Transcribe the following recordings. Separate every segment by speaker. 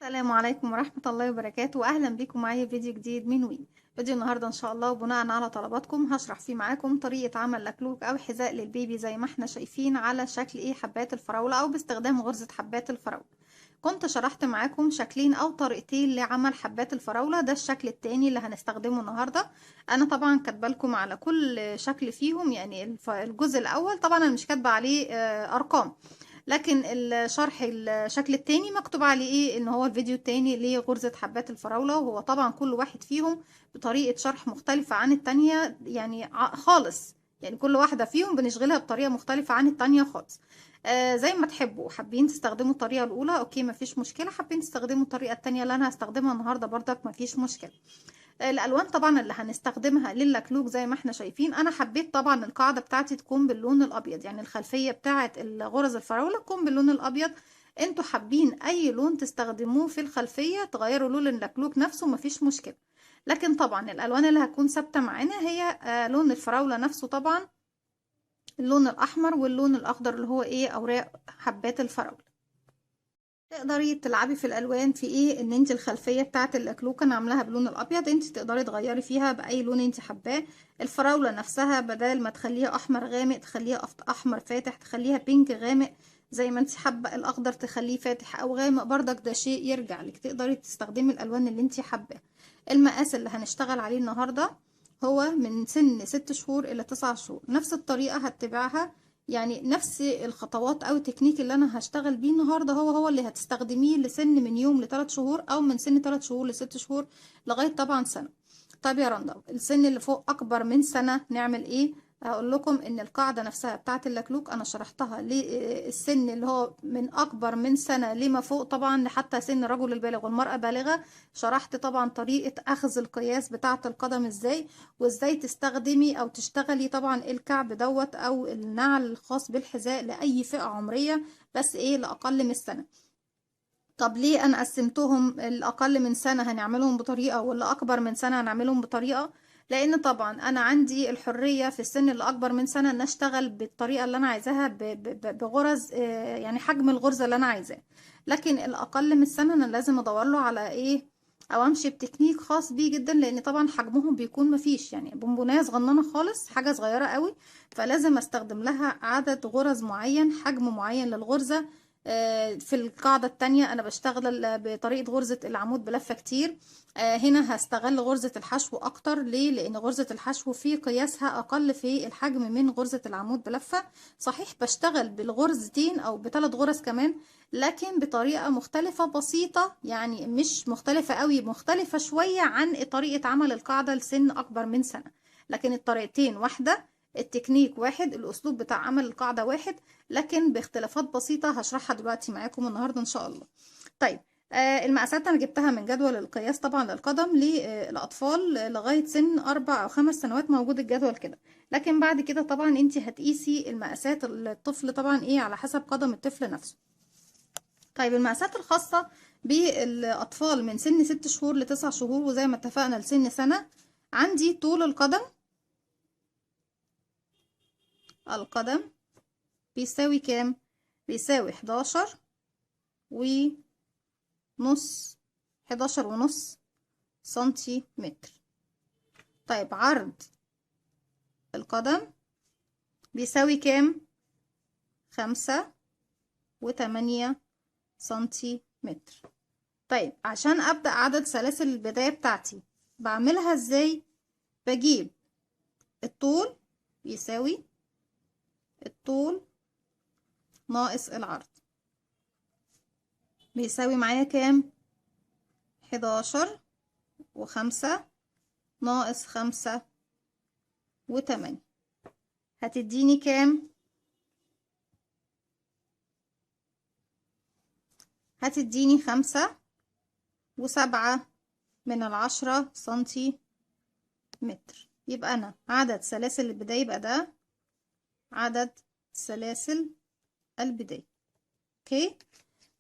Speaker 1: السلام عليكم ورحمة الله وبركاته، وأهلا بكم معايا في فيديو جديد من وي. فيديو النهاردة إن شاء الله وبناء على طلباتكم هشرح فيه معاكم طريقة عمل لكلوك أو حذاء للبيبي زي ما احنا شايفين على شكل حبات الفراولة أو باستخدام غرزة حبات الفراولة. كنت شرحت معاكم شكلين أو طريقتين لعمل حبات الفراولة، ده الشكل التاني اللي هنستخدمه النهاردة. أنا طبعا كاتبالكم على كل شكل فيهم، يعني الجزء الأول طبعا أنا مش كاتبة عليه أرقام، لكن الشرح الشكل التاني مكتوب عليه ان هو الفيديو التاني لغرزة حبات الفراولة، وهو طبعا كل واحد فيهم بطريقة شرح مختلفة عن التانية يعني خالص. يعني كل واحدة فيهم بنشغلها بطريقة مختلفة عن التانية خالص. زي ما تحبوا، حابين تستخدموا الطريقة الأولى أوكي مفيش مشكلة، حابين تستخدموا الطريقة التانية اللي أنا هستخدمها النهاردة برضك مفيش مشكلة. الالوان طبعا اللي هنستخدمها للكلوك زي ما احنا شايفين، انا حبيت طبعا القاعده بتاعتي تكون باللون الابيض، يعني الخلفيه بتاعه الغرز الفراوله تكون باللون الابيض. انتوا حابين اي لون تستخدموه في الخلفيه تغيروا لون اللكلوك نفسه مفيش مشكله، لكن طبعا الالوان اللي هتكون ثابته معانا هي لون الفراوله نفسه، طبعا اللون الاحمر واللون الاخضر اللي هو اوراق حبات الفراوله. تقدري تلعبي في الالوان في ان انت الخلفيه بتاعه الاكلوكه انا عاملاها باللون الابيض، انت تقدري تغيري فيها باي لون انت حباه. الفراوله نفسها بدل ما تخليها احمر غامق تخليها احمر فاتح، تخليها بينك غامق، زي ما انت حابه. الاخضر تخليه فاتح او غامق برضك، ده شيء يرجع لك، تقدري تستخدمي الالوان اللي انت حباه. المقاس اللي هنشتغل عليه النهارده هو من سن 6 شهور الى 9 شهور، نفس الطريقه هتبعها، يعني نفس الخطوات او التكنيك اللي انا هشتغل بيه النهارده هو اللي هتستخدميه لسن من يوم ل3 شهور او من سن 3 شهور ل6 شهور لغايه طبعا سنه. طب يا رندا، السن اللي فوق اكبر من سنه نعمل ايه؟ هقول لكم ان القاعده نفسها بتاعه اللكلوك انا شرحتها للسن اللي هو من اكبر من سنه لما فوق، طبعا لحتى سن الرجل البالغ والمراه بالغه. شرحت طبعا طريقه اخذ القياس بتاعه القدم ازاي، وازاي تستخدمي او تشتغلي طبعا الكعب دوت او النعل الخاص بالحذاء لاي فئة عمرية، بس لاقل من السنة. طب ليه انا قسمتهم؟ الاقل من سنة هنعملهم بطريقة واللي اكبر من سنة هنعملهم بطريقة، لان طبعا انا عندي الحرية في السن اللي اكبر من سنة ان اشتغل بالطريقة اللي انا عايزاها بغرز، يعني حجم الغرزة اللي انا عايزاه. لكن الاقل من سنة انا لازم ادور له على او امشي بتكنيك خاص بيه جدا، لان طبعا حجمهم بيكون مفيش، يعني بونبونايه صغننه خالص حاجه صغيره قوي، فلازم استخدم لها عدد غرز معين حجم معين للغرزه. في القاعدة التانية أنا بشتغل بطريقة غرزة العمود بلفة كتير. هنا هستغل غرزة الحشو أكتر، ليه؟ لأن غرزة الحشو في قياسها أقل في الحجم من غرزة العمود بلفة. صحيح بشتغل بالغرزتين أو ب3 غرز كمان، لكن بطريقة مختلفة بسيطة، يعني مش مختلفة قوي، مختلفة شوية عن طريقة عمل القاعدة لسن أكبر من سنة، لكن الطريقتين واحدة، التكنيك واحد، الأسلوب بتاع عمل القاعدة واحد، لكن باختلافات بسيطة هشرحها دلوقتي معاكم النهاردة إن شاء الله. طيب، المقاسات أنا جبتها من جدول القياس طبعا للقدم للأطفال لغاية سن 4 أو 5 سنوات، موجود الجدول كده. لكن بعد كده طبعا انت هتقيسي المقاسات الطفل طبعا على حسب قدم الطفل نفسه. طيب، المقاسات الخاصة بالأطفال من سن 6 شهور ل9 شهور، وزي ما اتفقنا لسن سنة، عندي طول القدم بيساوي كام؟ بيساوي 11.5 سنتيمتر. طيب، عرض القدم بيساوي كام؟ 5.8 سنتيمتر. طيب، عشان أبدأ عدد سلاسل البداية بتاعتي بعملها ازاي؟ بجيب الطول يساوي الطول ناقص العرض، بيساوي معايا كام؟ 11.5 ناقص 5.8 هتديني كام؟ هتديني 5.7 سنتيمتر. يبقى أنا عدد سلاسل البداية، يبقى ده عدد سلاسل البداية. اوكي،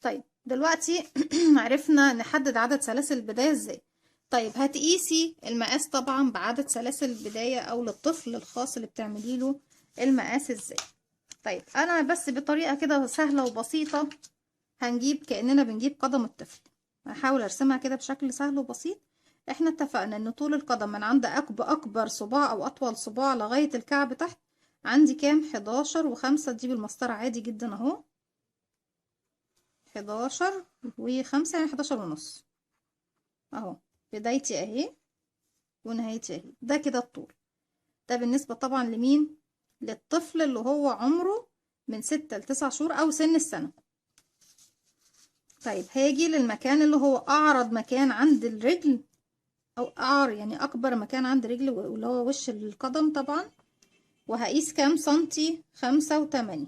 Speaker 1: طيب دلوقتي عرفنا نحدد عدد سلاسل البداية ازاي. طيب، هتقيسي المقاس طبعا بعدد سلاسل البداية او للطفل الخاص اللي بتعملي له المقاس ازاي. طيب، انا بس بطريقة كده سهلة وبسيطة، هنجيب كأننا بنجيب قدم الطفل، هحاول ارسمها كده بشكل سهل وبسيط. احنا اتفقنا ان طول القدم من عند اكبر صباع او اطول صباع لغاية الكعب تحت عندي كام؟ 11 و5. دي بالمسطرة عادي جدا اهو، 11 و5 يعني 11 ونص اهو. بدايتي اهي ونهايتي اهي، ده كده الطول. ده بالنسبة طبعا لمين؟ للطفل اللي هو عمره من 6 ل9 شهور او سن السنة. طيب هاجي للمكان اللي هو اعرض مكان عند الرجل، او يعني اكبر مكان عند رجل، واللي هو وش القدم طبعا. وهقيس كام سنتي؟ 5 و8.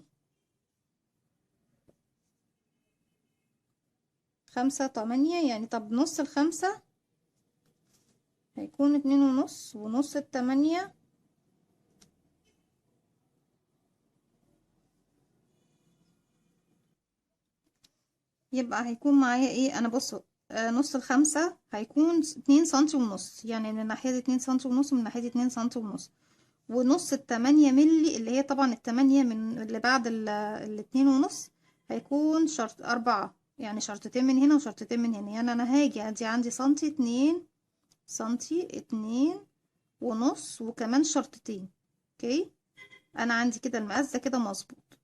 Speaker 1: 5 و8 يعني، طب نص ال5 هيكون 2.5، ونص ال8 يبقى هيكون معايا ايه؟ انا بصوا، نص ال5 هيكون 2 سنتي ونص، يعني من الناحية دي 2 سنتي ونص، ومن الناحية دي 2 سنتي ونص. ونص ال8 ملي اللي هي طبعا ال8 من اللي بعد ال2.5 هيكون شرط 4، يعني شرطتين من هنا وشرطتين من هنا. يعني انا هاجي ادي عندي سنتي، 2 سنتي، 2.5، وكمان شرطتين. اوكي، انا عندي كده المقاس ده كده مظبوط.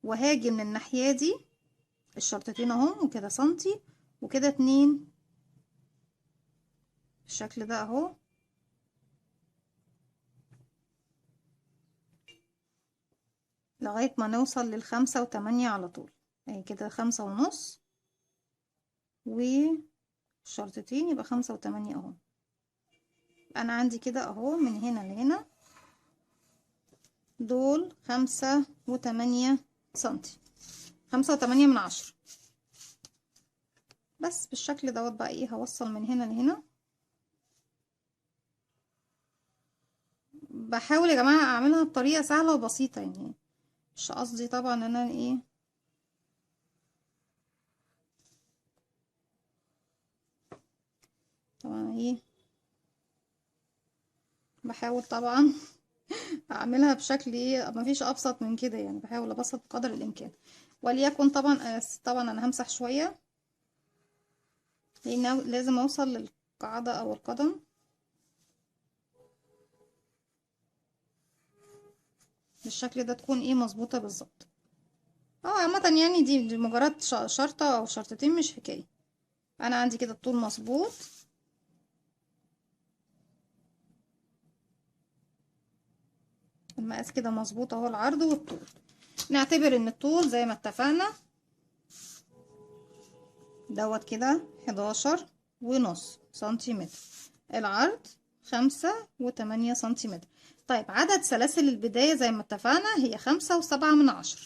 Speaker 1: وهاجي من الناحية دي الشرطتين اهم، وكده سنتي، وكده 2 بالشكل ده اهو. لغاية ما نوصل لل5 و8 على طول. اهي كده 5.5 وشرطتين، يبقى 5 و8 اهو. انا عندي كده اهو من هنا لهنا دول 5 و8 سنتي، 5 و8 من 10. بس بالشكل دوت بقى ايه، هوصل من هنا لهنا. بحاول يا جماعة اعملها بطريقة سهلة وبسيطة، يعني مش قصدي طبعا ان انا ايه، طبعا ايه، بحاول طبعا اعملها بشكل ايه، مفيش ابسط من كده، يعني بحاول ابسط بقدر الامكان. وليكن طبعا طبعا انا همسح شوية، لان لازم اوصل للقاعدة او القدم بالشكل ده، تكون ايه مظبوطة بالظبط. عامة يعني دي مجرد شرطة او شرطتين، مش حكاية. انا عندي كده الطول مظبوط. المقاس كده مظبوط اهو، العرض والطول. نعتبر ان الطول زي ما اتفقنا دوت كده 11.5 سنتيمتر، العرض 5 و8 سنتيمتر. طيب عدد سلاسل البداية زي ما اتفقنا هي 5 و7.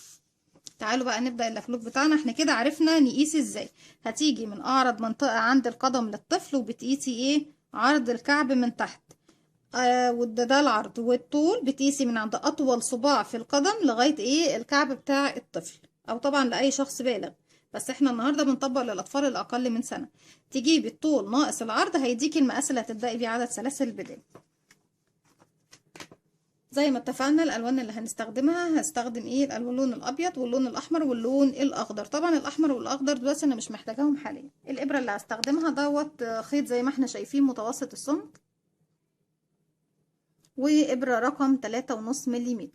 Speaker 1: تعالوا بقى نبدأ اللفلوك بتاعنا. احنا كده عرفنا نقيس ازاي. هتيجي من اعرض منطقة عند القدم للطفل، وبتقيسي ايه؟ عرض الكعب من تحت، وده العرض. والطول بتقيسي من عند اطول صباع في القدم لغاية ايه؟ الكعب بتاع الطفل، او طبعا لاي شخص بالغ، بس احنا النهارده بنطبق للاطفال الاقل من سنة. تجيبي الطول ناقص العرض، هيديكي المقاس اللي هتبدأي بيه عدد سلاسل البداية. زي ما اتفقنا الالوان اللي هنستخدمها، هستخدم ايه؟ اللون الابيض واللون الاحمر واللون الاخضر. طبعا الاحمر والاخضر دلوقتي انا مش محتاجاهم حاليا. الابره اللي هستخدمها دوت خيط زي ما احنا شايفين متوسط السمك، وابره رقم 3.5 ملم.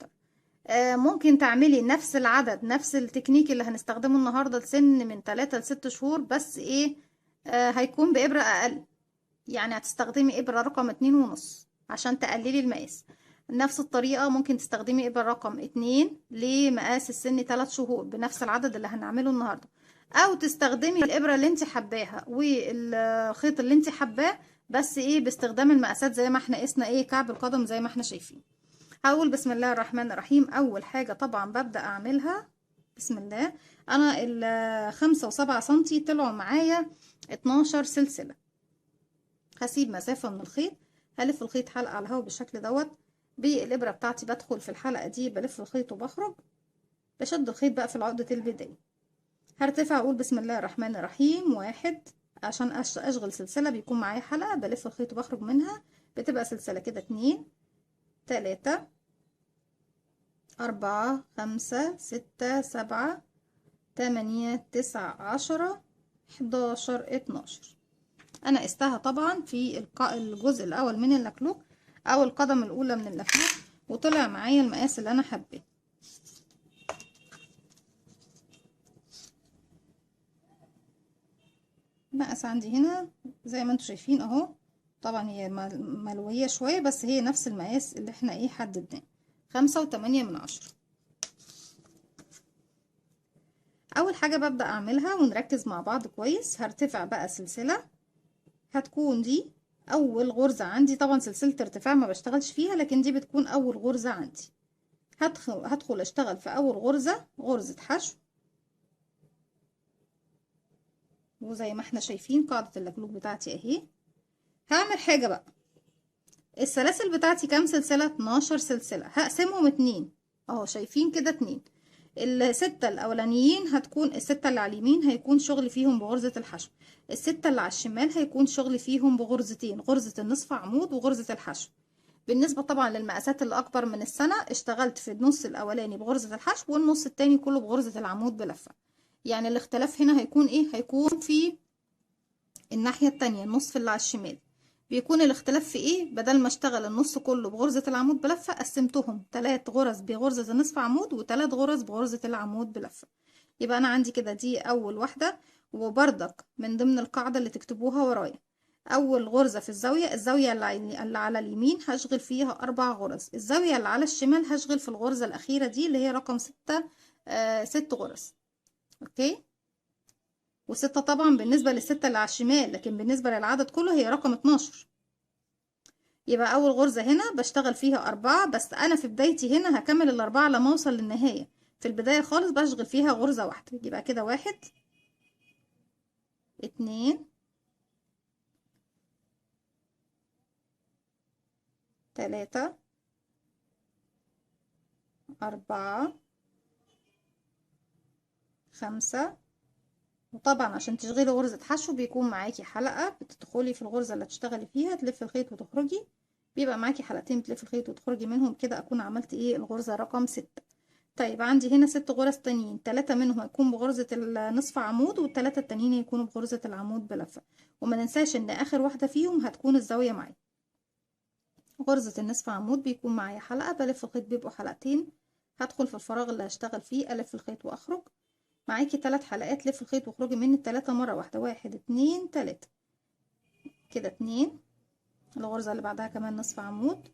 Speaker 1: ممكن تعملي نفس العدد، نفس التكنيك اللي هنستخدمه النهارده لسن من 3 ل6 شهور، بس ايه، هيكون بابره اقل. يعني هتستخدمي ابره رقم 2.5 عشان تقللي المقاس. نفس الطريقة ممكن تستخدمي ابرة رقم 2 لمقاس السن 3 شهور بنفس العدد اللي هنعمله النهاردة، او تستخدمي الابرة اللي انت حباها والخيط اللي انت حباه، بس ايه، باستخدام المقاسات زي ما احنا قسنا ايه كعب القدم زي ما احنا شايفين. هقول بسم الله الرحمن الرحيم. اول حاجة طبعا ببدأ اعملها بسم الله. انا ال5 و7 سنتي طلعوا معايا 12 سلسلة. هسيب مسافة من الخيط، هلف الخيط حلقة على الهوا بالشكل دوت. بالإبرة بتاعتي بدخل في الحلقة دي، بلف الخيط وبخرج، بشد الخيط بقى في عقدة البداية. هرتفع أقول بسم الله الرحمن الرحيم 1، عشان أشغل سلسلة بيكون معايا حلقة بلف الخيط وبخرج منها، بتبقى سلسلة كده 2 3 4 5 6 7 8 9 10 11 12. انا قستها طبعا في الجزء الاول من اللكلوك او القدم الاولى من اللكلوك، وطلع معايا المقاس اللي انا حباه. المقاس عندي هنا زي ما انتم شايفين اهو، طبعا هي ملوية شوية بس هي نفس المقاس اللي احنا ايه حددناه، 5.8. اول حاجة ببدأ اعملها ونركز مع بعض كويس، هرتفع بقى سلسلة، هتكون دي اول غرزة عندي. طبعا سلسلة ارتفاع ما بشتغلش فيها، لكن دي بتكون اول غرزة عندي. هدخل اشتغل في اول غرزة حشو، وزي ما احنا شايفين قاعدة اللكلوك بتاعتي اهي. هعمل حاجة بقى، السلاسل بتاعتي كام سلسلة؟ 12 سلسلة، هقسمهم 2 اهو، شايفين كده 2. الستة الاولانيين هتكون الستة اللي على اليمين هيكون شغل فيهم بغرزة الحشو، الستة اللي على الشمال هيكون شغل فيهم بغرزتين، غرزة النصف عمود وغرزة الحشو. بالنسبة طبعا للمقاسات اللي اكبر من السنة، اشتغلت في النص الاولاني بغرزة الحشو والنص التاني كله بغرزة العمود بلفة. يعني الاختلاف هنا هيكون ايه؟ هيكون في الناحية التانية، النصف اللي على الشمال. بيكون الاختلاف في ايه؟ بدل ما اشتغل النص كله بغرزة العمود بلفة، قسمتهم 3 غرز بغرزة النصف عمود و3 غرز بغرزة العمود بلفة. يبقى انا عندي كده دي اول واحدة. وبردك من ضمن القاعدة اللي تكتبوها ورايا، اول غرزة في الزاوية اللي على اليمين هشغل فيها 4 غرز، الزاوية اللي على الشمال هشغل في الغرزة الاخيرة دي اللي هي رقم 6 6 غرز. اوكي. وستة طبعا بالنسبة للستة اللي على الشمال، لكن بالنسبة للعدد كله هي رقم 12. يبقى أول غرزة هنا بشتغل فيها 4، بس أنا في بدايتي هنا هكمل ال4 لما أوصل للنهاية. في البداية خالص بشغل فيها غرزة واحدة. يبقى كده 1 2 3 4 5. وطبعا عشان تشغلي غرزة حشو بيكون معاكي حلقة، بتدخلي في الغرزة اللي هتشتغلي فيها تلفي الخيط وتخرجي، بيبقى معاكي حلقتين بتلفي الخيط وتخرجي منهم، كده أكون عملت ايه الغرزة رقم 6. طيب عندي هنا 6 غرز تانيين، 3 منهم هيكون بغرزة النصف عمود والتلاتة التانيين هيكونوا بغرزة العمود بلفة. وما ننساش ان اخر واحدة فيهم هتكون الزاوية معايا. غرزة النصف عمود بيكون معايا حلقة، بلف الخيط بيبقوا حلقتين، هدخل في الفراغ اللي هشتغل فيه الف الخيط واخرج. معاكي 3 حلقات، لف الخيط واخرجي من التلاتة مرة واحدة، 1 2 3. كده 2. الغرزة اللي بعدها كمان نصف عمود،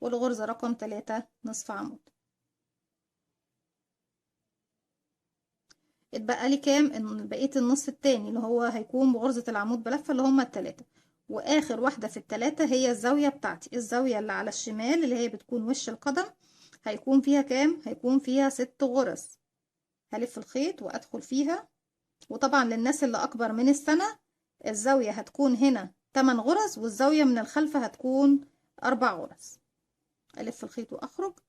Speaker 1: والغرزة رقم 3 نصف عمود. اتبقى لي كام؟ ان بقيه النص التاني اللي هو هيكون بغرزة العمود بلفة اللي هما التلاتة. واخر واحدة في التلاتة هي الزاوية بتاعتي، الزاوية اللي على الشمال اللي هي بتكون وش القدم، هيكون فيها كام؟ هيكون فيها 6 غرز. هلف الخيط وادخل فيها. وطبعا للناس اللي اكبر من السنة، الزاوية هتكون هنا 8 غرز، والزاوية من الخلف هتكون 4 غرز. الف الخيط واخرج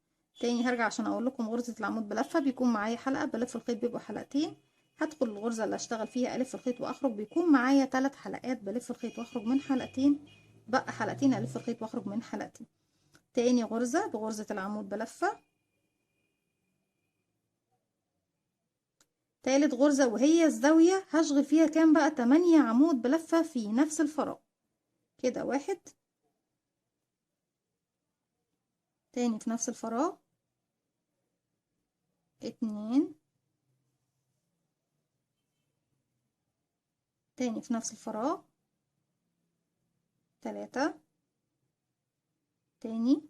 Speaker 1: تاني. هرجع عشان اقول لكم غرزة العمود بلفة بيكون معايا حلقة، بلف الخيط بيبقوا حلقتين، هدخل الغرزة اللي هشتغل فيها الف الخيط واخرج، بيكون معايا 3 حلقات، بلف الخيط واخرج من حلقتين، بقى حلقتين الف الخيط واخرج من حلقتين. تاني غرزة بغرزة العمود بلفة. تالت غرزة وهي الزاوية هشغل فيها كام بقى؟ 8 عمود بلفة في نفس الفراغ. كده 1 تاني في نفس الفراغ، 2 تاني في نفس الفراغ، 3 تاني،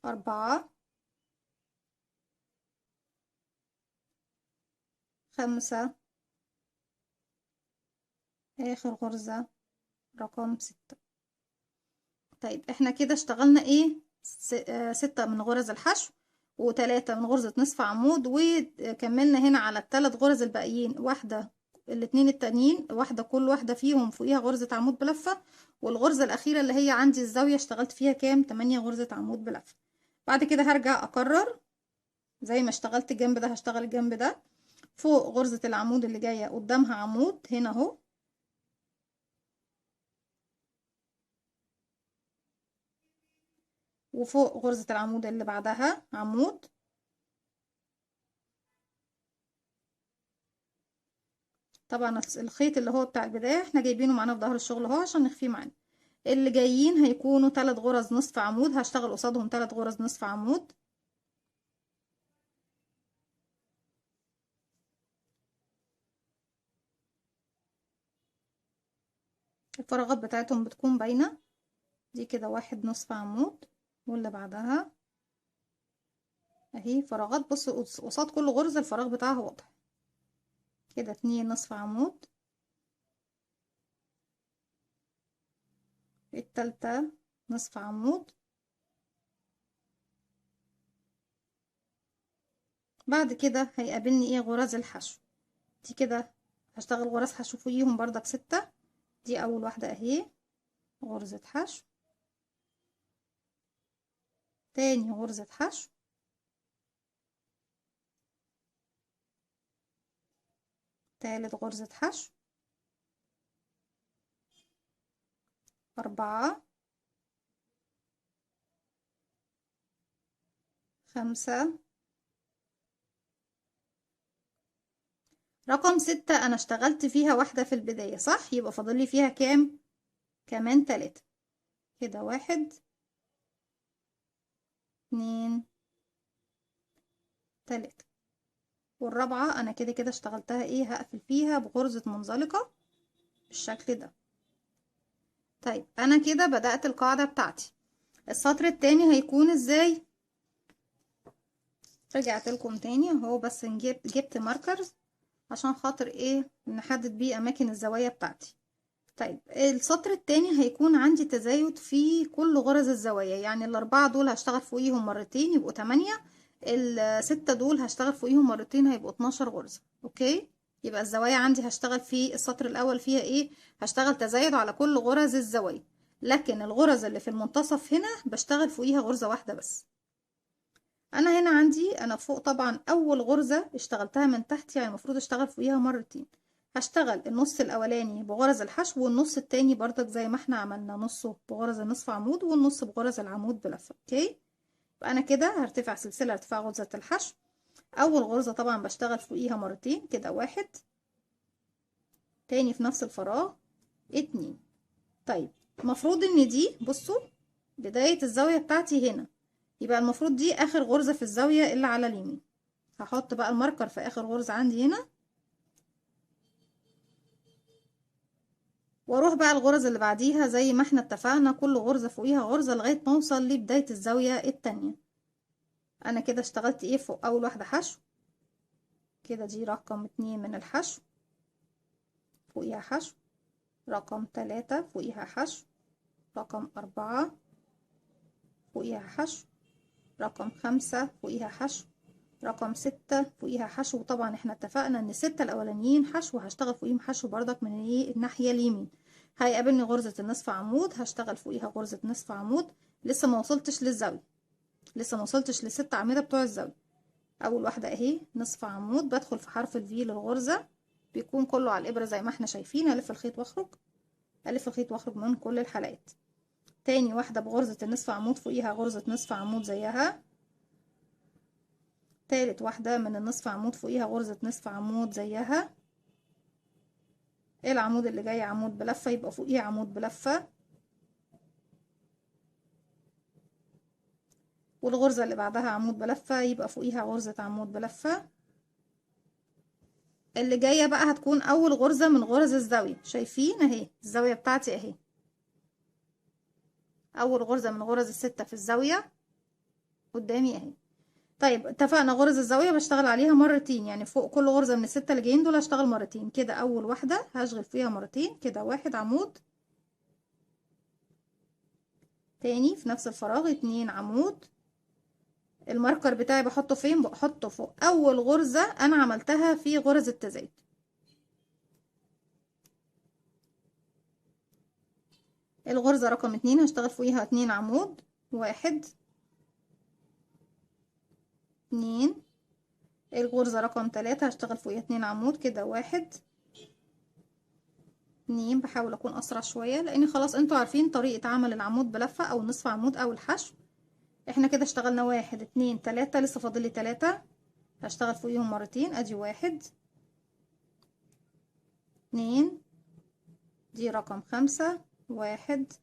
Speaker 1: 4 5 اخر غرزة رقم 6. طيب احنا كده اشتغلنا ايه؟ 6 من غرز الحشو و3 من غرزة نصف عمود، وكملنا هنا على الثلاث غرز الباقيين واحدة، الاتنين التانيين واحدة كل واحدة فيهم فوقيها غرزة عمود بلفة، والغرزة الأخيرة اللي هي عندي الزاوية اشتغلت فيها كام؟ 8 غرزة عمود بلفة. بعد كده هرجع أكرر زي ما اشتغلت الجنب ده هشتغل الجنب ده. فوق غرزة العمود اللي جاية قدامها عمود هنا اهو، وفوق غرزة العمود اللي بعدها عمود، طبعا الخيط اللي هو بتاع البداية احنا جايبينه معانا في ظهر الشغل اهو عشان نخفيه معانا. اللي جايين هيكونوا 3 غرز نصف عمود، هشتغل قصادهم 3 غرز نصف عمود. الفراغات بتاعتهم بتكون باينة، دي كده 1 نصف عمود، واللي بعدها اهي فراغات. بصوا قصاد كل غرزة الفراغ بتاعها واضح. كده 2 نصف عمود، التالتة نصف عمود. بعد كده هيقابلني ايه؟ غرز الحشو. دي كده هشتغل غرز حشو فوقيهم بردك 6. دي اول واحدة اهي غرزة حشو، تاني غرزة حشو، تالت غرزة حشو، 4، 5. رقم 6 انا اشتغلت فيها واحدة في البداية صح؟ يبقى فاضل لي فيها كام؟ كمان 3. كده 1، 2، 3. والرابعة انا كده كده اشتغلتها ايه؟ هقفل فيها بغرزة منزلقة بالشكل ده. طيب انا كده بدأت القاعدة بتاعتي. السطر التاني هيكون ازاي؟ رجعت لكم تاني اهو، بس جبت ماركرز عشان خاطر ايه؟ نحدد بيه اماكن الزوايا بتاعتي. طيب السطر التاني هيكون عندي تزايد في كل غرز الزوايا، يعني ال4 دول هشتغل فوقيهم مرتين يبقوا 8، ال6 دول هشتغل فوقيهم مرتين هيبقوا 12 غرزة. اوكي، يبقى الزوايا عندي هشتغل في السطر الاول فيها ايه؟ هشتغل تزايد على كل غرز الزوايا، لكن الغرز اللي في المنتصف هنا بشتغل فوقيها غرزة واحدة بس. انا هنا عندي انا فوق طبعا اول غرزة اشتغلتها من تحت، يعني المفروض اشتغل فوقيها مرتين. هشتغل النص الاولاني بغرز الحشو، والنص التاني برضك زي ما احنا عملنا، نصه بغرز النصف عمود والنص بغرز العمود بلفة. اوكي، يبقى انا كده هرتفع سلسلة ارتفاع غرزة الحشو. اول غرزة طبعا بشتغل فوقيها مرتين، كده 1، تاني في نفس الفراغ 2. طيب المفروض ان دي بصوا بداية الزاوية بتاعتي هنا، يبقى المفروض دي اخر غرزة في الزاوية اللي على اليمين. هحط بقى الماركر في اخر غرزة عندي هنا، واروح بقى الغرز اللي بعديها زي ما احنا اتفقنا، كل غرزة فوقيها غرزة لغاية ما اوصل لبداية الزاوية التانية. انا كده اشتغلت ايه؟ فوق اول واحدة حشو، كده دي رقم 2 من الحشو، فوقيها حشو، رقم 3 فوقيها حشو، رقم 4 فوقيها حشو، رقم 5 فوقيها حشو، رقم 6 فوقيها حشو. وطبعا احنا اتفقنا ان 6 الاولانيين حشو، هشتغل فوقيهم حشو بردك من ايه؟ الناحية اليمين. هيقابلني غرزة النصف عمود، هشتغل فوقيها غرزة نصف عمود. لسه ما وصلتش للزاوية، لسه ما وصلتش للست اعمدة بتوع الزاوية. اول واحدة اهي نصف عمود، بدخل في حرف الفي للغرزة، بيكون كله على الابرة زي ما احنا شايفين. الف الخيط واخرج، الف الخيط واخرج من كل الحلقات. تاني واحدة بغرزة النصف عمود، فوقيها غرزة نصف عمود زيها. تالت واحدة من النصف عمود، فوقيها غرزة نصف عمود زيها. العمود اللي جاي عمود بلفة، يبقى فوقيه عمود بلفة. والغرزة اللي بعدها عمود بلفة، يبقى فوقيها غرزة عمود بلفة. اللي جاية بقى هتكون اول غرزة من غرز الزاوية، شايفين اهي الزاوية بتاعتي اهي، اول غرزة من غرز الستة في الزاوية قدامي اهي. طيب اتفقنا غرز الزاوية بشتغل عليها مرتين، يعني فوق كل غرزة من الستة اللي جايين دول هشتغل مرتين. كده اول واحدة هشغل فيها مرتين، كده 1 عمود، تاني في نفس الفراغ 2 عمود. الماركر بتاعي بحطه فين؟ بحطه فوق اول غرزة انا عملتها في غرز التزايد. الغرزة رقم 2 هشتغل فوقيها 2 عمود، 1، 2. الغرزة رقم 3 هشتغل فوقيها 2 عمود، كده 1، 2. بحاول اكون اسرع شوية لان خلاص انتوا عارفين طريقة عمل العمود بلفة او نصف عمود او الحشو. احنا كده اشتغلنا 1، 2، 3، لسه فاضل لي 3 هشتغل فوقيهم مرتين. ادي 1، 2. دي رقم 5. 1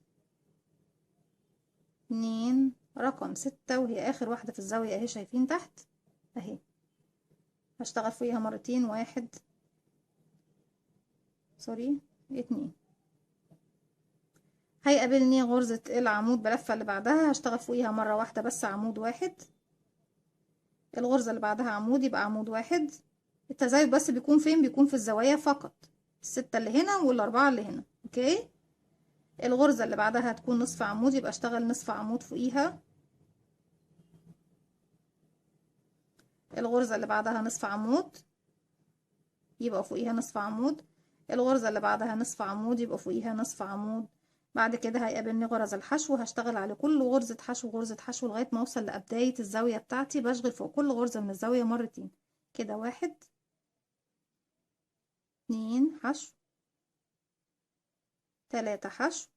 Speaker 1: 2. رقم 6 وهي اخر واحدة في الزاوية اهي، شايفين تحت اهي. هشتغل فوقيها مرتين، 1 سوري 2. هيقابلني غرزة العمود بلفة اللي بعدها، هشتغل فوقيها مرة واحدة بس، عمود 1. الغرزة اللي بعدها عمود، يبقى عمود 1. التزايد بس بيكون فين؟ بيكون في الزوايا فقط، ال6 اللي هنا وال4 اللي هنا. اوكي. الغرزة اللي بعدها هتكون نصف عمود، يبقى اشتغل نصف عمود فوقيها. الغرزة اللي بعدها نصف عمود، يبقى فوقيها نصف عمود. الغرزة اللي بعدها نصف عمود، يبقى فوقيها نصف عمود. بعد كده هيقابلني غرز الحشو، هشتغل على كل غرزة حشو غرزة حشو لغاية ما اوصل لبداية الزاوية بتاعتي. بشغل فوق كل غرزة من الزاوية مرتين كده. 1 2 حشو، 3 حشو،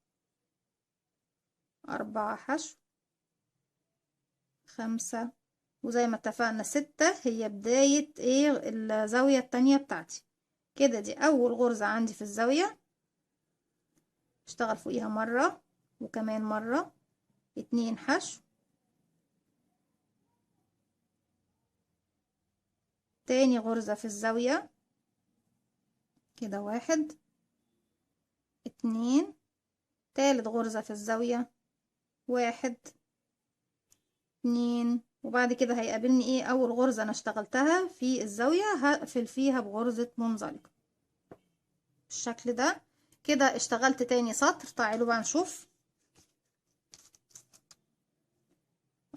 Speaker 1: 4 حشو، 5. وزي ما اتفقنا 6 هي بداية ايه الزاوية التانية بتاعتي. كده دي اول غرزة عندي في الزاوية. اشتغل فوقيها مرة وكمان مرة. 2 حشو. تاني غرزة في الزاوية كده. 1 2. تالت غرزة في الزاوية 1 2. وبعد كده هيقابلني ايه اول غرزة انا اشتغلتها في الزاوية، هقفل فيها بغرزة منزلقة بالشكل ده. كده اشتغلت تاني سطر. تعالوا بقى نشوف.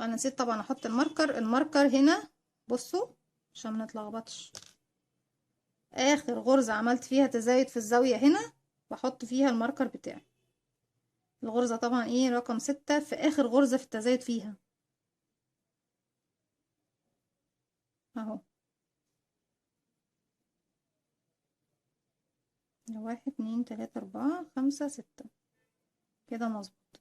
Speaker 1: انا نسيت طبعا احط الماركر هنا، بصوا عشان ما نتلخبطش. اخر غرزة عملت فيها تزايد في الزاوية هنا بحط فيها الماركر بتاعي. الغرزة طبعا ايه رقم 6 في اخر غرزة في التزايد فيها اهو. 1 2 3 4 5 6 كده مظبوط.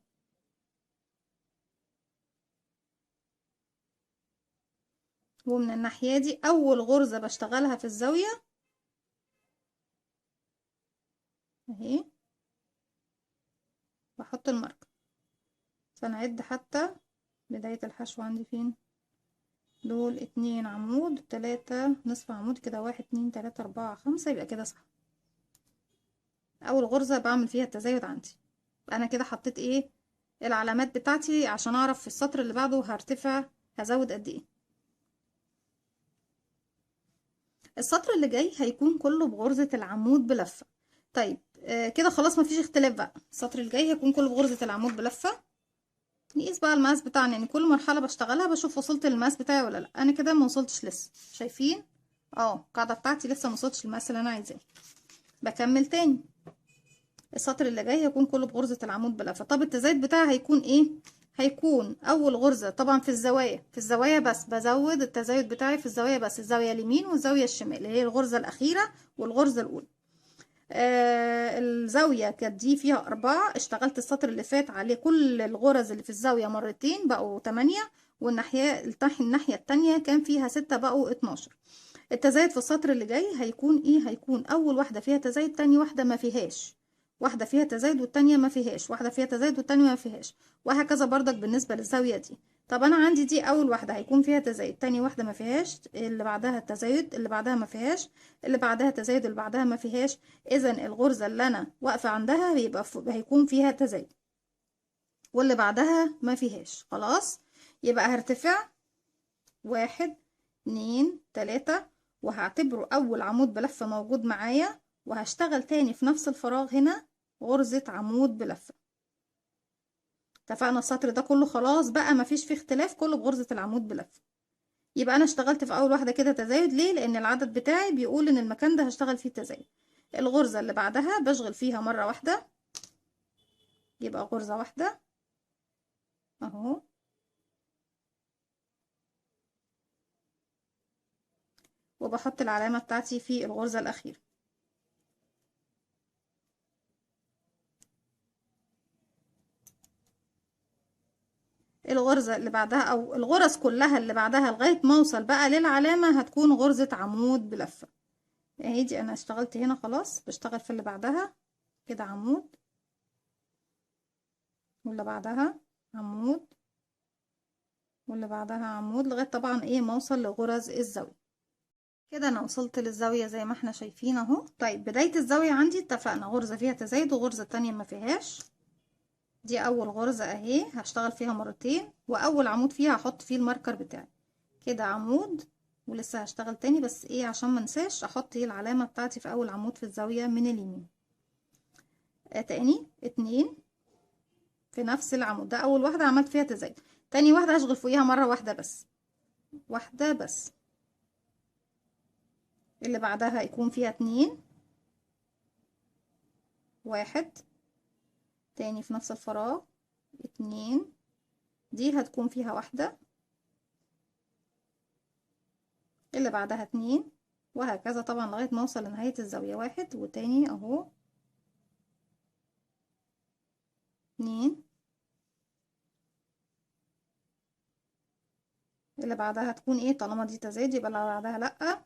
Speaker 1: ومن الناحية دي اول غرزة بشتغلها في الزاوية اهي، بحط الماركر. فنعد حتى بداية الحشو عندي فين. دول 2 عمود، 3 نصف عمود كده. 1 2 3 4 5 يبقى كده صح. اول غرزة بعمل فيها التزايد عندي. انا كده حطيت ايه العلامات بتاعتي عشان اعرف في السطر اللي بعده هرتفع هزود قد ايه. السطر اللي جاي هيكون كله بغرزة العمود بلفة. طيب كده خلاص مفيش اختلاف بقى. السطر الجاي هيكون كله بغرزة العمود بلفة. نقيس بقى المقاس بتاعنا، يعني كل مرحلة بشتغلها بشوف وصلت للمقاس بتاعي ولا لا. انا كده ما وصلتش لسه، شايفين القاعدة بتاعتي لسه ما وصلتش للمقاس اللي انا عايزاه. بكمل تاني. السطر اللي جاي هيكون كله بغرزة العمود بلفة. طب التزايد بتاعي هيكون ايه؟ هيكون اول غرزة طبعا في الزوايا بس بزود التزايد بتاعي في الزاوية بس، الزاوية اليمين والزاوية الشمال اللي هي الغرزة الأخيرة والغرزة الأولى. الزاوية كانت دي فيها 4. اشتغلت السطر اللي فات عليه كل الغرز اللي في الزاوية مرتين بقوا 8. والناحية الناحية التانية كان فيها 6 بقوا 12. التزايد في السطر اللي جاي هيكون ايه؟ هيكون اول واحدة فيها تزايد، تاني واحدة ما فيهاش، واحدة فيها تزايد والتانية ما فيهاش، واحدة فيها تزايد والتانية ما فيهاش، وهكذا بردك بالنسبة للزاوية دي. طب انا عندي دي اول واحدة هيكون فيها تزايد، تاني واحدة ما فيهاش، اللي بعدها تزايد، اللي بعدها ما فيهاش، اللي بعدها تزايد، اللي بعدها ما فيهاش. اذا الغرزة اللي انا واقفة عندها هيكون فيها تزايد واللي بعدها ما فيهاش. خلاص يبقى هرتفع 1 2 3 وهعتبره اول عمود بلفة موجود معايا، وهشتغل تاني في نفس الفراغ هنا غرزة عمود بلفة. اتفقنا السطر ده كله خلاص بقى مفيش فيه اختلاف، كله بغرزة العمود بلفة. يبقى انا اشتغلت في اول واحدة كده تزايد. ليه؟ لان العدد بتاعي بيقول ان المكان ده هشتغل فيه تزايد. الغرزة اللي بعدها بشغل فيها مرة واحدة، يبقى غرزة واحدة اهو. وبحط العلامة بتاعتي في الغرزة الأخيرة. الغرزة اللي بعدها أو الغرز كلها اللي بعدها لغاية ما أوصل بقى للعلامة هتكون غرزة عمود بلفة. اهي دي انا اشتغلت هنا خلاص، بشتغل في اللي بعدها كده عمود، واللي بعدها عمود، واللي بعدها عمود، لغاية طبعا ايه ما اوصل لغرز الزاوية. كده انا وصلت للزاوية زي ما احنا شايفين اهو. طيب بداية الزاوية عندي اتفقنا غرزة فيها تزايد وغرزة تانية ما فيهاش. دي اول غرزة اهي هشتغل فيها مرتين، واول عمود فيها هحط فيه الماركر بتاعي كده عمود، ولسه هشتغل تاني بس ايه عشان منساش احط ايه العلامة بتاعتي في اول عمود في الزاوية من اليمين. تاني اتنين في نفس العمود، ده اول واحدة عملت فيها تزايد. تاني واحدة هشغل فوقيها مرة واحدة بس، واحدة بس. اللي بعدها هيكون فيها اتنين، واحد تاني في نفس الفراغ، اتنين، دي هتكون فيها واحدة، اللي بعدها اتنين، وهكذا طبعا لغاية ما اوصل لنهاية الزاوية. واحد وتاني اهو، اتنين، اللي بعدها هتكون ايه طالما دي تزايد يبقى اللي بعدها لأ،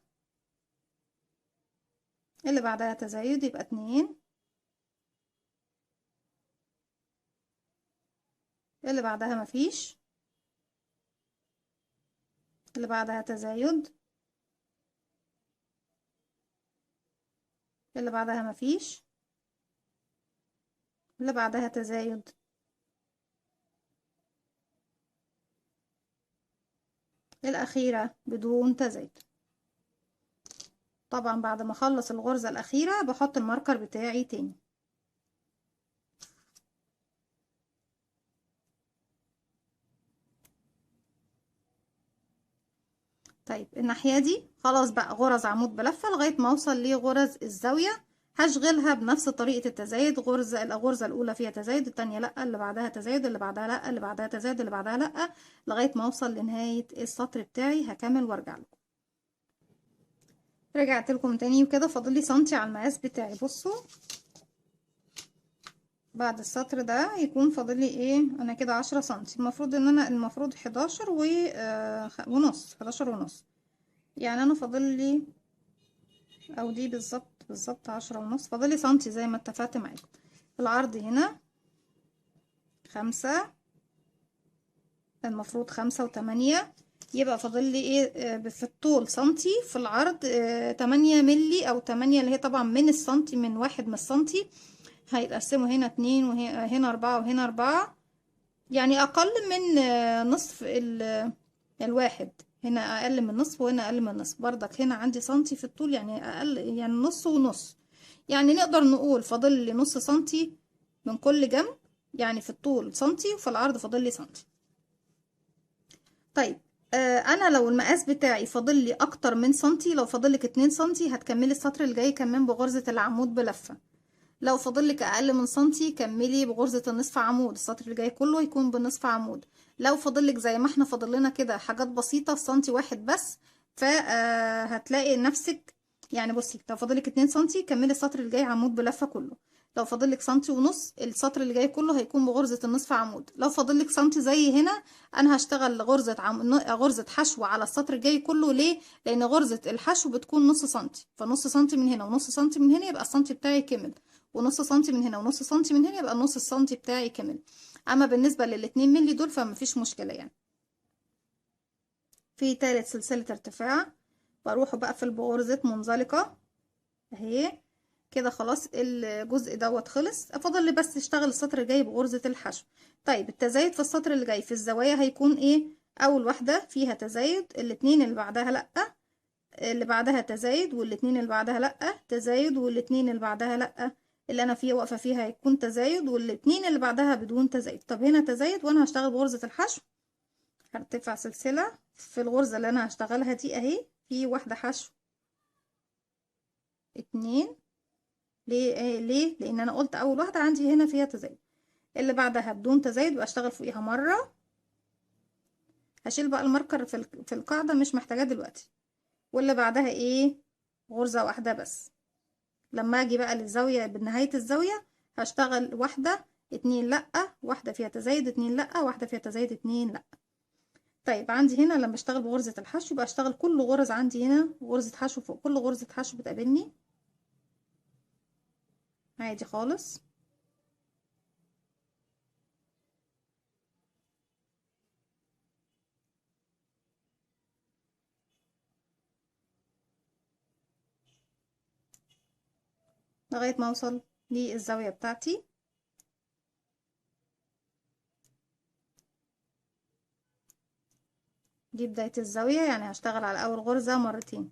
Speaker 1: اللي بعدها تزايد يبقى اتنين، اللي بعدها مفيش، اللي بعدها تزايد، اللي بعدها مفيش، اللي بعدها تزايد، الأخيرة بدون تزايد. طبعا بعد ما اخلص الغرزة الأخيرة بحط الماركر بتاعي تاني. طيب الناحية دي خلاص بقى غرز عمود بلفة لغاية ما اوصل لغرز الزاوية، هشغلها بنفس طريقة التزايد. الغرزة الأولى فيها تزايد، التانية لأ، اللي بعدها تزايد، اللي بعدها لأ، اللي بعدها تزايد، اللي بعدها لأ، لغاية ما اوصل لنهاية السطر بتاعي. هكمل وارجع لكم. رجعت لكم تاني وكده فاضل لي سنتي على المقاس بتاعي. بصوا بعد السطر ده يكون فاضل لي ايه، انا كده 10 سنتي، المفروض ان انا المفروض 11 ونص، 11 ونص، يعني انا فاضل لي او دي بالظبط 10 ونص، فاضل لي سنتي زي ما اتفقت معاكم. العرض هنا 5، المفروض 5 و8، يبقى فاضل لي ايه في الطول سنتي، في العرض 8 ملي او 8، اللي هي طبعا من السنتي، من واحد من السنتي هيتقسموا هنا 2 وهنا 4 وهنا 4، يعني اقل من نصف الواحد، هنا اقل من نصف وهنا اقل من نصف، برضك هنا عندي سنتي في الطول، يعني اقل، يعني نص ونص، يعني نقدر نقول فاضل لي نص سنتي من كل جنب، يعني في الطول سنتي وفي العرض فاضل لي سنتي. طيب انا لو المقاس بتاعي فاضل لي اكتر من سنتي، لو فاضل لك 2 سنتي هتكملي السطر الجاي كمان بغرزة العمود بلفة. لو فاضلك اقل من سنتي كملي بغرزة النصف عمود، السطر الجاي كله يكون بنصف عمود. لو فاضلك زي ما احنا فاضل لنا كده حاجات بسيطة في سنتي واحد بس، فهتلاقي نفسك، يعني بصي لو فاضلك 2 سنتي كملي السطر الجاي عمود بلفة كله. لو فاضلك سنتي ونص السطر اللي جاي كله هيكون بغرزة النصف عمود. لو فاضلك سنتي زي هنا انا هشتغل غرزة حشو على السطر الجاي كله. ليه؟ لان غرزة الحشو بتكون نص سنتي، فنص سنتي من هنا ونص سنتي من هنا يبقى السنتي بتاعي كمل، ونص سنتي من هنا ونص سنتي من هنا يبقى النص السنتي بتاعي كامل. اما بالنسبه للاتنين ملي دول فمفيش مشكله يعني. في تالت سلسله ارتفاع بروح بقفل بغرزه منزلقه اهي كده. خلاص الجزء دوت خلص، فاضل لي بس اشتغل السطر الجاي بغرزه الحشو. طيب التزايد في السطر اللي جاي في الزوايا هيكون ايه؟ اول واحده فيها تزايد، الاتنين اللي بعدها لا، اللي بعدها تزايد، والاتنين اللي بعدها لأ، تزايد، والاتنين اللي بعدها لأ، اللي انا فيها واقفة فيها هيكون تزايد، والاتنين اللي بعدها بدون تزايد. طب هنا تزايد وانا هشتغل بغرزة الحشو، هرتفع سلسلة في الغرزة اللي انا هشتغلها دي اهي، في واحدة حشو، اتنين، ليه لان انا قلت اول واحدة عندي هنا فيها تزايد، اللي بعدها بدون تزايد واشتغل فوقيها مرة. هشيل بقى الماركر في القاعدة مش محتاجاه دلوقتي، واللي بعدها ايه غرزة واحدة بس. لما اجي بقى للزاوية بنهاية الزاوية هشتغل واحدة، اتنين لأ، واحدة فيها تزايد، اتنين لأ، واحدة فيها تزايد، اتنين لأ. طيب عندي هنا لما بشتغل بغرزة الحشو يبقى اشتغل كل غرز عندي هنا غرزة حشو فوق كل غرزة حشو بتقابلني عادي خالص. لغاية ما اوصل للزاوية بتاعتي. دي بداية الزاوية، يعني هشتغل على اول غرزة مرتين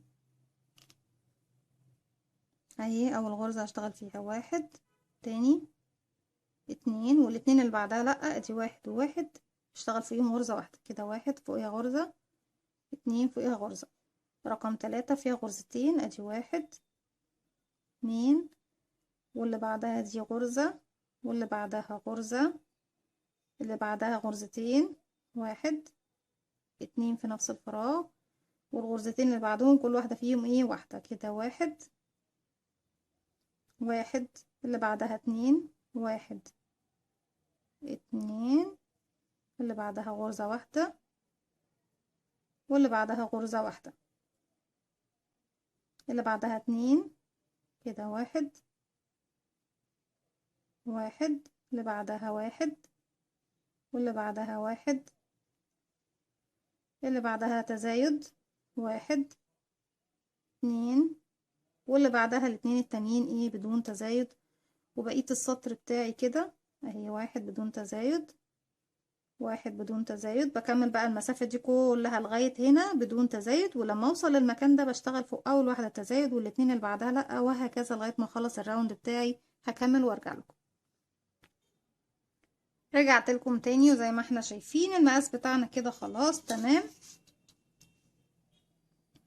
Speaker 1: اهي. اول غرزة هشتغل فيها واحد، تاني اتنين، والاتنين اللي بعدها لأ، ادي واحد وواحد اشتغل فيهم غرزة واحدة كده، واحد فوقيها غرزة، اتنين فوقيها غرزة. رقم 3 فيها غرزتين، ادي واحد اتنين، واللي بعدها دي غرزة، واللي بعدها غرزة، اللي بعدها غرزتين، واحد اتنين في نفس الفراغ، والغرزتين اللي بعدهم كل واحدة فيهم ايه واحدة كده، واحد واحد، اللي بعدها اتنين، واحد اتنين، اللي بعدها غرزة واحدة، واللي بعدها غرزة واحدة، اللي بعدها اتنين كده، واحد واحد، اللي بعدها واحد، واللي بعدها واحد، اللي بعدها تزايد، واحد اتنين، واللي بعدها الاتنين التانيين ايه بدون تزايد. وبقية السطر بتاعي كده اهي، واحد بدون تزايد، واحد بدون تزايد. بكمل بقى المسافة دي كلها لغاية هنا بدون تزايد، ولما اوصل للمكان ده بشتغل فوق اول واحدة تزايد والاتنين اللي بعدها لأ، وهكذا لغاية ما اخلص الراوند بتاعي. هكمل وارجع لكم. رجعت لكم تاني، وزي ما احنا شايفين المقاس بتاعنا كده خلاص تمام.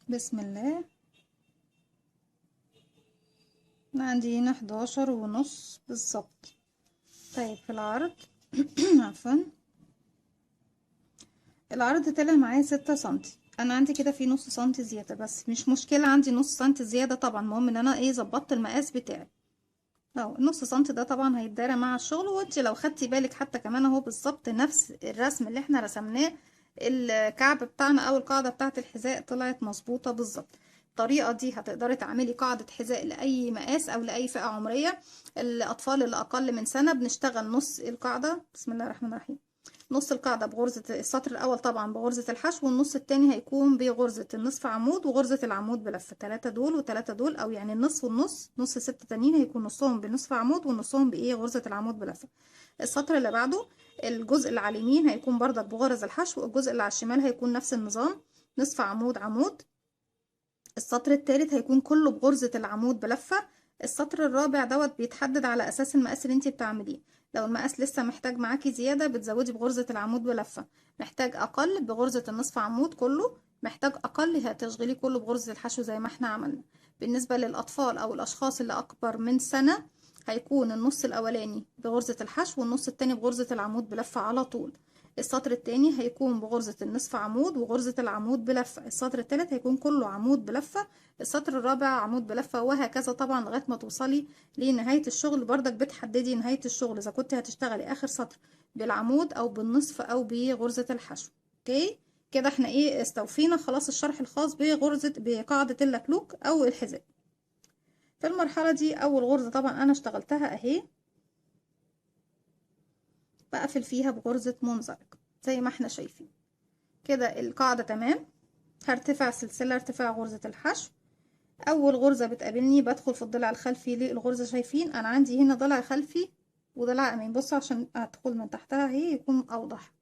Speaker 1: بسم الله. أنا عندي هنا 11 ونص بالظبط. طيب في العرض عفوا، العرض طلع معايا 6 سنتي. انا عندي كده في نص سنتي زيادة، بس مش مشكلة، عندي نص سنتي زيادة طبعا، المهم ان انا ايه ظبطت المقاس بتاعي اهو. النص سنتي ده طبعا هيتدارى مع الشغل، وانت لو خدتي بالك حتى كمان اهو بالظبط نفس الرسم اللي احنا رسمناه، الكعب بتاعنا او القاعدة بتاعة الحذاء طلعت مظبوطة بالظبط. الطريقة دي هتقدري تعملي قاعدة حذاء لأي مقاس أو لأي فئة عمرية. الأطفال اللي أقل من سنة بنشتغل نص القاعدة، بسم الله الرحمن الرحيم، نص القاعدة بغرزة السطر الأول طبعا بغرزة الحشو، والنص التاني هيكون بغرزة النصف عمود وغرزة العمود بلفة. 3 دول وتلاتة دول، أو يعني النص والنص، نص 6 تانيين هيكون نصهم بنصف عمود ونصهم بإيه غرزة العمود بلفة. السطر اللي بعده الجزء اللي على اليمين هيكون برضك بغرز الحشو، والجزء اللي على الشمال هيكون نفس النظام، نصف عمود عمود. السطر التالت هيكون كله بغرزة العمود بلفة. السطر الرابع دوت بيتحدد على اساس المقاس اللي انت بتعمليه. لو المقاس لسه محتاج معاكي زيادة بتزودي بغرزة العمود بلفة، محتاج اقل بغرزة النصف عمود كله، محتاج اقل هتشغليه كله بغرزة الحشو زي ما احنا عملنا. بالنسبة للاطفال او الاشخاص اللي اكبر من سنة هيكون النص الاولاني بغرزة الحشو والنص التاني بغرزة العمود بلفة على طول. السطر التاني هيكون بغرزة النصف عمود وغرزة العمود بلفة. السطر التالت هيكون كله عمود بلفة. السطر الرابع عمود بلفة، وهكذا طبعا لغاية ما توصلي لنهاية الشغل. بردك بتحددي نهاية الشغل إذا كنت هتشتغلي آخر سطر بالعمود أو بالنصف أو بغرزة الحشو. اوكي كده احنا ايه استوفينا خلاص الشرح الخاص بقاعدة اللكلوك أو الحذاء. في المرحلة دي أول غرزة طبعا أنا اشتغلتها أهي، بقفل فيها بغرزة منزلق زي ما احنا شايفين كده. القاعدة تمام. هرتفع سلسلة ارتفاع غرزة الحشو. اول غرزة بتقابلني بدخل في الضلع الخلفي للغرزة. شايفين انا عندي هنا ضلع خلفي وضلع امامي، بصوا عشان ادخل من تحتها اهي يكون اوضح.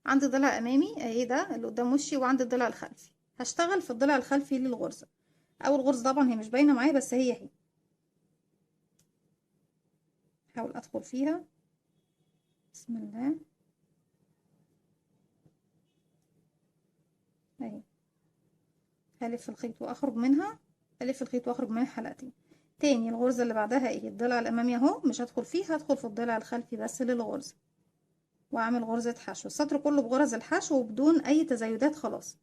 Speaker 1: عندي ضلع امامي اهي ده اللي قدام وشي، وعندي الضلع الخلفي. هشتغل في الضلع الخلفي للغرزة. اول غرزة طبعا هي مش باينة معايا بس هي اهي، هحاول ادخل فيها. بسم الله اهي، هلف الخيط واخرج منها، الف الخيط واخرج منها حلقتين. تاني الغرزة اللي بعدها ايه الضلع الامامي اهو، مش هدخل فيه، هدخل في الضلع الخلفي بس للغرزة، واعمل غرزة حشو. السطر كله بغرز الحشو وبدون اي تزايدات خلاص،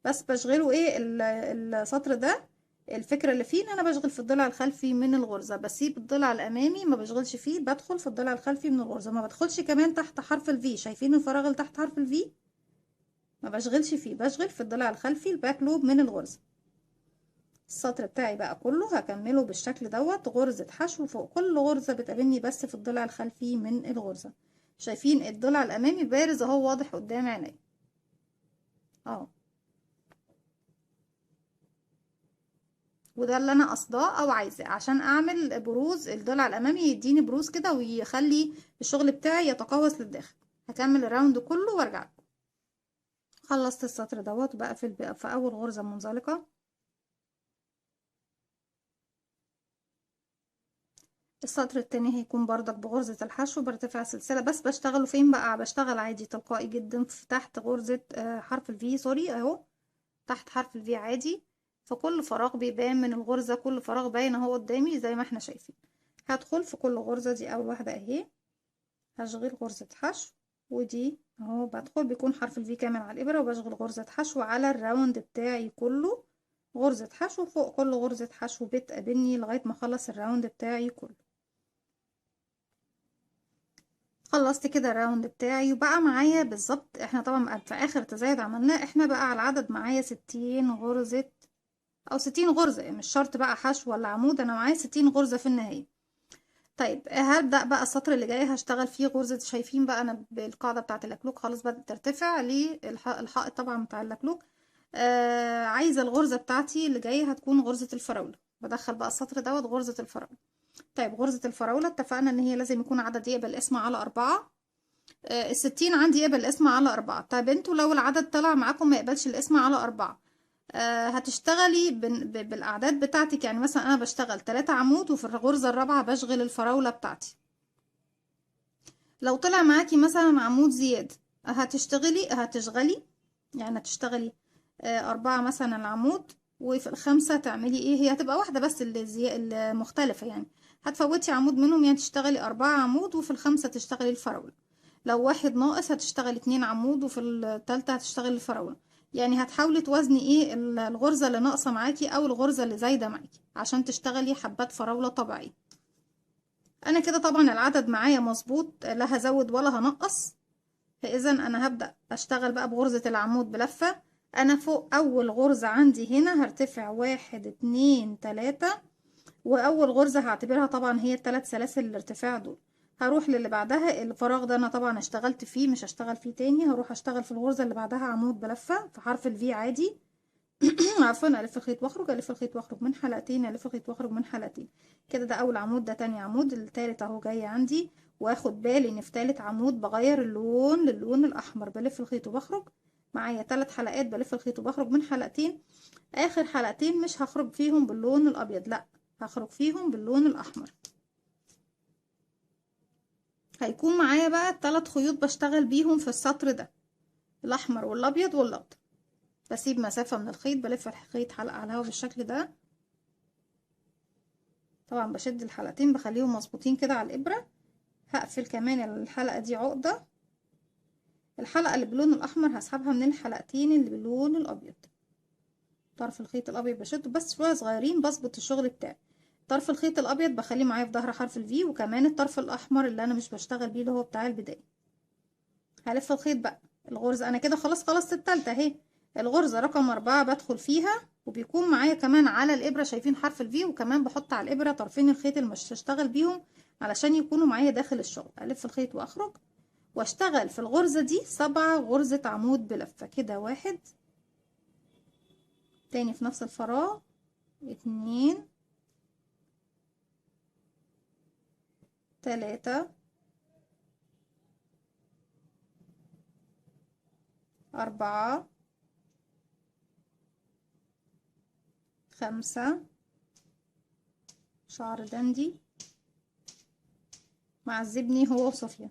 Speaker 1: بس بشغله ايه السطر ده. الفكرة اللي فيه ان انا بشغل في الضلع الخلفي من الغرزة، بسيب الضلع الامامي ما بشغلش فيه، بدخل في الضلع الخلفي من الغرزة، ما بدخلش كمان تحت حرف الفي. شايفين الفراغ اللي تحت حرف الفي ما بشغلش فيه، بشغل في الضلع الخلفي الباك لوب من الغرزة. السطر بتاعي بقى كله هكمله بالشكل دوت، غرزة حشو فوق كل غرزة بتقابلني بس في الضلع الخلفي من الغرزة. شايفين الضلع الامامي بارز اهو، واضح قدام عيني اهو. وده اللي انا قصداه او عايزاه عشان اعمل بروز الضلع الامامي، يديني بروز كده ويخلي الشغل بتاعي يتقوس للداخل. هكمل الراوند كله وارجع لكم. خلصت السطر دوت وبقفل بقى في اول غرزة منزلقة. السطر التاني هيكون بردك بغرزة الحشو، برتفع سلسلة بس بشتغله فين بقى، بشتغل عادي تلقائي جدا في تحت غرزة حرف الفي، سوري اهو تحت حرف الفي عادي. فكل فراغ بيبان من الغرزة، كل فراغ باين اهو قدامي زي ما احنا شايفين. هدخل في كل غرزة، دي اول واحدة اهي، هشغل غرزة حشو، ودي اهو بدخل بيكون حرف الفي كامل على الابرة، وبشغل غرزة حشو على الراوند بتاعي كله، غرزة حشو فوق كل غرزة حشو بتقابلني لغاية ما اخلص الراوند بتاعي كله. خلصت كده الراوند بتاعي وبقى معايا بالظبط، احنا طبعا في اخر تزايد عملناه احنا بقى على العدد معايا 60 غرزة او 60 غرزة، يعني مش شرط بقى حشو ولا عمود، انا معايا 60 غرزة في النهاية. طيب هبدأ بقى السطر اللي جاي هشتغل فيه غرزة، شايفين بقى انا بالقاعدة بتاعة اللكلوك خلاص بدأت ترتفع للحائط طبعا بتاع اللكلوك. عايزة الغرزة بتاعتي اللي جاية هتكون غرزة الفراولة، بدخل بقى السطر دوت غرزة الفراولة. طيب غرزة الفراولة اتفقنا ان هي لازم يكون عدد يقبل اسم على 4. 60 عندي يقبل الاسم على 4. طيب انتوا لو العدد طلع معاكم ما يقبلش الاسم على 4، هتشتغلي بالأعداد بتاعتك. يعني مثلا أنا بشتغل 3 عمود وفي الغرزة الرابعة بشغل الفراولة بتاعتي. لو طلع معاكي مثلا عمود زيادة هتشغلي يعني هتشتغلي 4 مثلا العمود، وفي الخامسة تعملي ايه، هي هتبقى واحدة بس المختلفة يعني، هتفوتي عمود منهم، يعني تشتغلي 4 عمود وفي الخامسة تشتغلي الفراولة. لو واحد ناقص هتشتغلي 2 عمود وفي التالتة هتشتغلي الفراولة. يعني هتحاولي توازني ايه الغرزة اللي ناقصة معاكي او الغرزة اللي زايدة معاكي عشان تشتغلي حبات فراولة طبيعية. انا كده طبعا العدد معايا مظبوط، لا هزود ولا هنقص. فاذا انا هبدأ اشتغل بقى بغرزة العمود بلفة. انا فوق اول غرزة عندي هنا هرتفع 1 2 3، واول غرزة هعتبرها طبعا هي الثلاث سلاسل الارتفاع دول. هروح للي بعدها، الفراغ ده انا طبعا اشتغلت فيه مش هشتغل فيه تاني، هروح اشتغل في الغرزة اللي بعدها عمود بلفة في حرف الفي عادي. عفوا، الف الخيط واخرج، الف الخيط واخرج من حلقتين، الف الخيط واخرج من حلقتين. كده ده اول عمود، ده تاني عمود، التالت اهو جاي عندي. واخد بالي ان في تالت عمود بغير اللون للون الاحمر، بلف الخيط وبخرج. معايا 3 حلقات بلف الخيط وبخرج من حلقتين. اخر حلقتين مش هخرج فيهم باللون الابيض، لا هخرج فيهم باللون الاحمر. هيكون معايا بقى 3 خيوط بشتغل بيهم في السطر ده، الاحمر والابيض والاخضر. بسيب مسافة من الخيط، بلف الخيط حلقة على الهوا بالشكل ده. طبعا بشد الحلقتين بخليهم مظبوطين كده على الابرة. هقفل كمان الحلقة دي عقدة. الحلقة اللي باللون الاحمر هسحبها من الحلقتين اللي باللون الابيض. طرف الخيط الابيض بشده بس شوية صغيرين، بظبط الشغل بتاعي. طرف الخيط الابيض بخليه معايا في ظهر حرف الفي، وكمان الطرف الاحمر اللي انا مش بشتغل بيه اللي هو بتاع البداية. هلف الخيط بقى الغرزة، انا كده خلصت التالتة اهي. الغرزة رقم 4 بدخل فيها، وبيكون معايا كمان على الابرة شايفين حرف الفي، وكمان بحط على الابرة طرفين الخيط اللي مش هشتغل بيهم علشان يكونوا معايا داخل الشغل. الف الخيط واخرج واشتغل في الغرزة دي 7 غرزة عمود بلفة كده. 1 تاني في نفس الفراغ، 2 3 4 5 شعر دندي معذبني هو وصوفيا،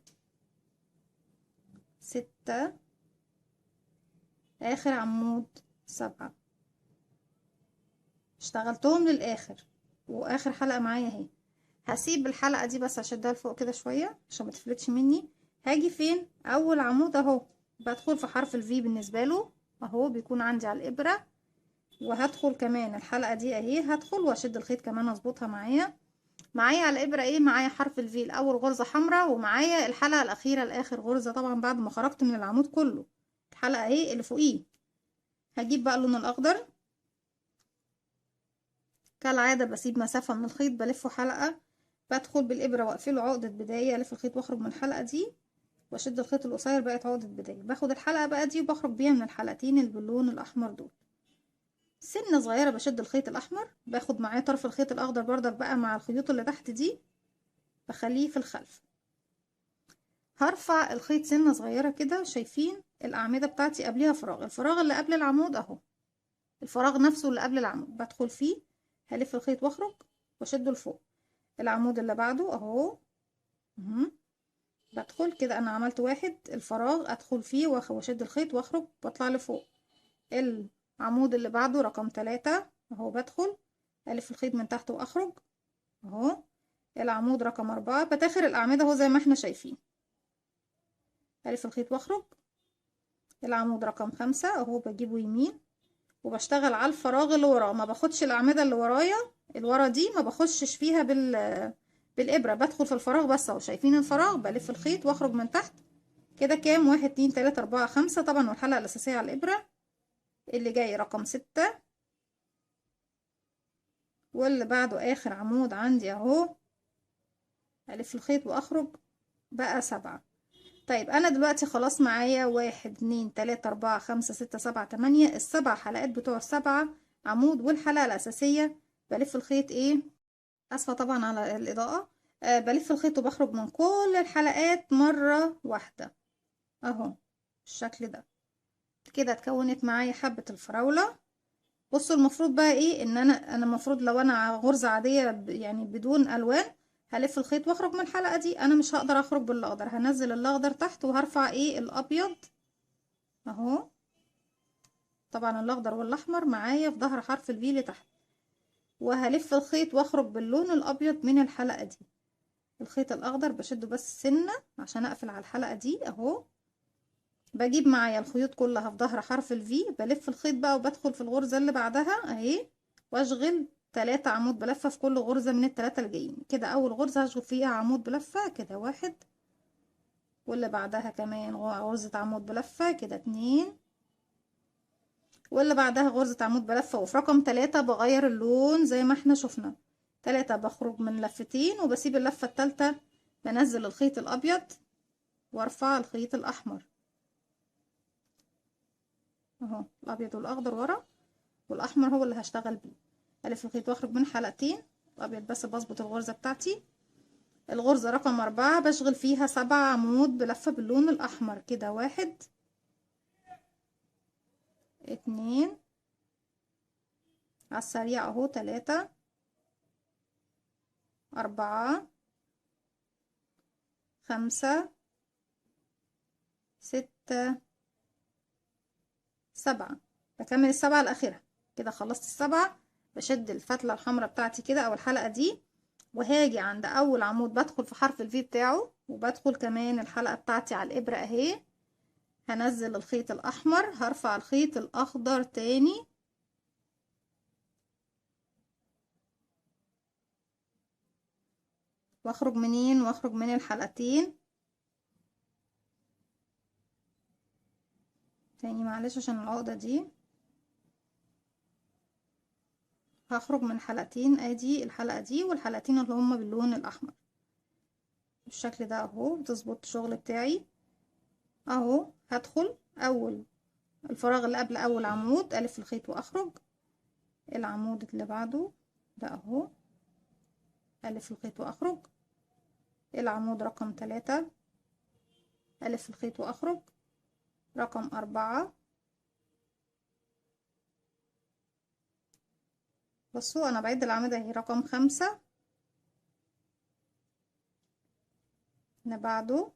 Speaker 1: 6 اخر عمود، 7 اشتغلتهم للاخر. واخر حلقة معايا اهي. هسيب الحلقة دي بس اشدها لفوق كده شوية عشان ما تفلتش مني. هاجي فين اول عمود اهو، بدخل في حرف الفي بالنسبة له اهو بيكون عندي على الابرة، وهدخل كمان الحلقة دي اهي، هدخل واشد الخيط كمان اظبطها معايا على الابرة ايه، معايا حرف الفي الاول غرزة حمراء، ومعايا الحلقة الاخيرة لاخر غرزة طبعا بعد ما خرجت من العمود كله. الحلقة اهي اللي فوقيه. هجيب بقى اللون الاخضر كالعادة، بسيب مسافة من الخيط بلفه حلقة، بدخل بالابرة واقفله عقدة بداية، الف الخيط واخرج من الحلقة دي واشد الخيط القصير بقت عقدة بداية، باخد الحلقة بقى دي وبخرج بيها من الحلقتين اللي باللون الاحمر دول. سنة صغيرة بشد الخيط الاحمر، باخد معاه طرف الخيط الاخضر بردك بقى مع الخيوط اللي تحت دي، بخليه في الخلف. هرفع الخيط سنة صغيرة كده، شايفين الأعمدة بتاعتي قبلها فراغ، الفراغ اللي قبل العمود اهو، الفراغ نفسه اللي قبل العمود بدخل فيه، هلف الخيط واخرج واشده لفوق. العمود اللي بعده اهو، بدخل كده، انا عملت واحد، الفراغ ادخل فيه واشد الخيط واخرج واطلع لفوق. العمود اللي بعده رقم 3 اهو، بدخل الف الخيط من تحت واخرج اهو. العمود رقم 4 بتاخر الاعمدة اهو زي ما احنا شايفين، الف الخيط واخرج. العمود رقم 5 اهو، بجيبه يمين وبشتغل على الفراغ اللي وراه، ما باخدش الاعمدة اللي ورايا اللي ورا دي، ما بخشش فيها بالابرة، بدخل في الفراغ بس اهو، شايفين الفراغ، بلف الخيط واخرج من تحت كده. كام؟ 1 2 3 4 5 طبعا، والحلقة الأساسية على الإبرة. اللي جاي رقم 6 واللي بعده آخر عمود عندي اهو، ألف الخيط وأخرج بقى 7. طيب أنا دلوقتي خلاص معايا 1 2 3 4 5 6 7 8، السبع حلقات بتوع السبعة عمود والحلقة الأساسية. بلف الخيط ايه، اسفة طبعا على الإضاءة، بلف الخيط وبخرج من كل الحلقات مرة واحدة اهو بالشكل ده. كده اتكونت معايا حبة الفراولة. بصوا المفروض بقى ايه، ان انا المفروض لو انا غرزة عادية يعني بدون الوان، هلف الخيط واخرج من الحلقة دي، انا مش هقدر اخرج بالاخضر، هنزل الاخضر تحت وهرفع ايه الابيض اهو. طبعا الاخضر والاحمر معايا في ظهر حرف الفي لتحت، وهلف الخيط واخرج باللون الابيض من الحلقة دي. الخيط الاخضر بشده بس سنة عشان اقفل على الحلقة دي اهو. بجيب معايا الخيوط كلها في ظهر حرف الفي، بلف الخيط بقى وبدخل في الغرزة اللي بعدها اهي، واشغل 3 عمود بلفة في كل غرزة من ال3 الجايين. كده اول غرزة هشغل فيها عمود بلفة كده 1، واللي بعدها كمان غرزة عمود بلفة كده 2، واللي بعدها غرزة عمود بلفة. وفي رقم 3 بغير اللون زي ما احنا شفنا، 3 بخرج من لفتين وبسيب اللفة التالتة، بنزل الخيط الابيض وارفع الخيط الاحمر اهو، الابيض والاخضر ورا والاحمر هو اللي هشتغل بيه. الف الخيط واخرج من حلقتين الابيض بس، بظبط الغرزة بتاعتي. الغرزة رقم 4 بشغل فيها 7 عمود بلفة باللون الاحمر كده 1 2 على السريع اهو 3 4 5 6 7. بكمل السبعة الاخيرة كده، خلصت السبعة. بشد الفتلة الحمراء بتاعتي كده او الحلقة دي، وهاجي عند اول عمود بدخل في حرف الفي بتاعه، وبدخل كمان الحلقة بتاعتي على الابرة اهي. هنزل الخيط الاحمر، هرفع الخيط الاخضر تاني واخرج منين، واخرج من الحلقتين تاني، معلش عشان العقدة دي. هخرج من حلقتين، ادي الحلقة دي والحلقتين اللي هما باللون الاحمر بالشكل ده اهو. بتظبط الشغل بتاعي اهو. هدخل اول الفراغ اللي قبل اول عمود، الف الخيط واخرج. العمود اللي بعده ده اهو، الف الخيط واخرج. العمود رقم 3 الف الخيط واخرج. رقم 4، بصوا انا بعد الاعمدة اهي، رقم 5 اللي بعده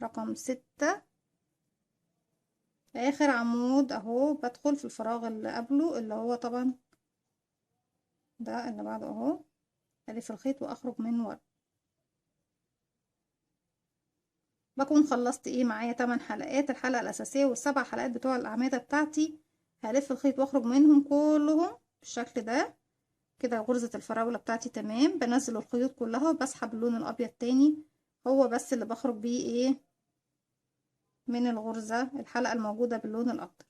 Speaker 1: رقم 6، اخر عمود اهو. بدخل في الفراغ اللي قبله اللي هو طبعا ده اللي بعده اهو، الف الخيط واخرج من ورا. بكون خلصت ايه معايا 8 حلقات، الحلقة الاساسية والسبع حلقات بتوع الاعمدة بتاعتي. هلف الخيط واخرج منهم كلهم بالشكل ده كده. غرزة الفراولة بتاعتي تمام، بنزل الخيوط كلها وبسحب اللون الابيض تاني، هو بس اللي بخرج بيه ايه من الغرزة الحلقة الموجودة باللون الأخضر.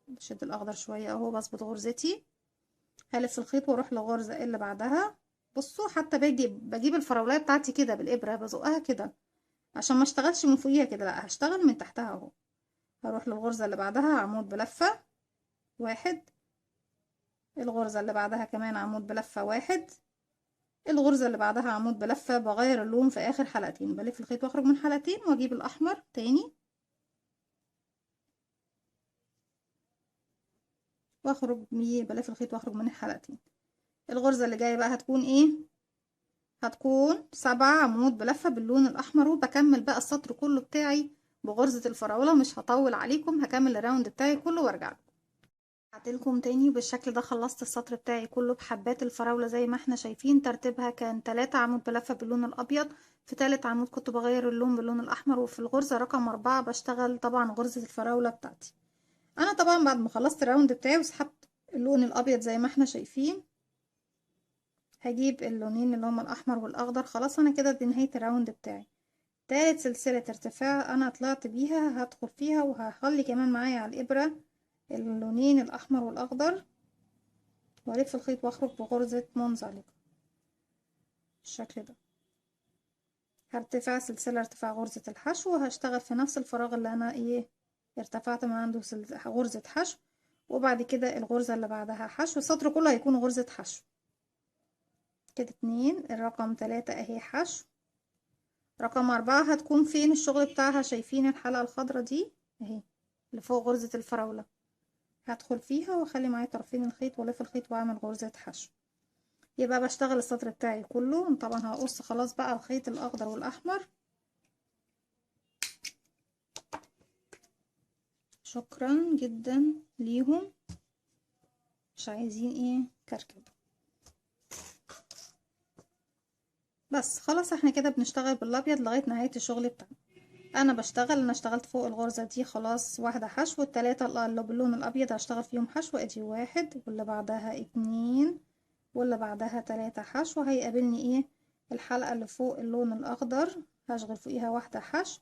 Speaker 1: بشد الأخضر شوية اهو، بظبط غرزتي، هلف الخيط واروح للغرزة اللي بعدها. بصوا حتى بجيب الفراولة بتاعتي كده بالإبرة، بزقها كده عشان ما اشتغلش من فوقيها كده، لا هشتغل من تحتها اهو. هروح للغرزة اللي بعدها عمود بلفة واحد، الغرزة اللي بعدها كمان عمود بلفة واحد، الغرزة اللي بعدها عمود بلفة. بغير اللون في آخر حلقتين، بلف الخيط واخرج من حلقتين واجيب الأحمر تاني واخرج بيه، بلف الخيط واخرج من الحلقتين. الغرزة اللي جاية بقى هتكون ايه؟ هتكون 7 عمود بلفة باللون الأحمر، وبكمل بقى السطر كله بتاعي بغرزة الفراولة. مش هطول عليكم، هكمل الراوند بتاعي كله وارجع لكم. هعدلكم تاني بالشكل ده. خلصت السطر بتاعي كله بحبات الفراولة زي ما احنا شايفين. ترتيبها كان 3 عمود بلفة باللون الأبيض، في تالت عمود كنت بغير اللون باللون الأحمر، وفي الغرزة رقم 4 بشتغل طبعا غرزة الفراولة بتاعتي. أنا طبعا بعد ما خلصت الراوند بتاعي وسحبت اللون الأبيض زي ما احنا شايفين، هجيب اللونين اللي هما الأحمر والأخضر. خلاص أنا كده دي نهاية الراوند بتاعي. تالت سلسلة ارتفاع أنا طلعت بيها هدخل فيها، وهخلي كمان معايا على الإبرة اللونين الأحمر والأخضر، والف الخيط واخرج بغرزة منزلقة بالشكل ده. هرتفع سلسلة ارتفاع غرزة الحشو، وهشتغل في نفس الفراغ اللي انا ارتفعت من عنده غرزة حشو، وبعد كده الغرزة اللي بعدها حشو. السطر كله هيكون غرزة حشو كده. 2 الرقم 3 اهي حشو. رقم 4 هتكون فين الشغل بتاعها؟ شايفين الحلقة الخضرا دي اهي اللي فوق غرزة الفراولة، هدخل فيها واخلي معايا طرفين الخيط والف الخيط واعمل غرزة حشو. يبقى بشتغل السطر بتاعي كله. طبعا هقص خلاص بقى الخيط الاخضر والاحمر. شكرا جدا ليهم، مش عايزين كركب. بس خلاص احنا كده بنشتغل بالابيض لغاية نهاية الشغل بتاعنا. انا اشتغلت فوق الغرزة دي خلاص واحدة حشو، التلاتة اللي باللون الابيض هشتغل فيهم حشو. ادي 1 واللي بعدها 2 واللي بعدها 3 حشو. هيقابلني الحلقة اللي فوق اللون الاخضر، هشغل فوقيها واحدة حشو،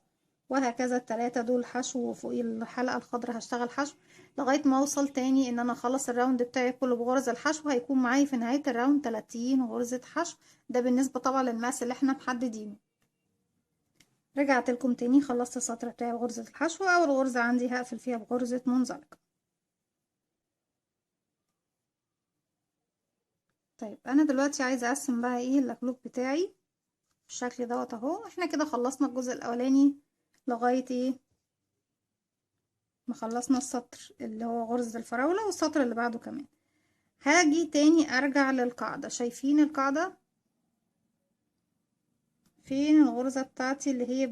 Speaker 1: وهكذا التلاتة دول حشو، وفوقي الحلقة الخضراء هشتغل حشو لغاية ما اوصل تاني ان انا اخلص الراوند بتاعي كله بغرز الحشو. هيكون معايا في نهاية الراوند 30 غرزة حشو، ده بالنسبة طبعا للمقاس اللي احنا محددينه. رجعت لكم تاني، خلصت السطر بتاعي بغرزة الحشو. اول غرزة عندي هقفل فيها بغرزة منزلقة. طيب انا دلوقتي عايزة اقسم بقى اللكلوك بتاعي بالشكل دوت اهو. احنا كده خلصنا الجزء الاولاني لغاية ما خلصنا السطر اللي هو غرزة الفراولة، والسطر اللي بعده كمان. هاجي تاني ارجع للقاعدة. شايفين القاعدة؟ فين الغرزة بتاعتي اللي هي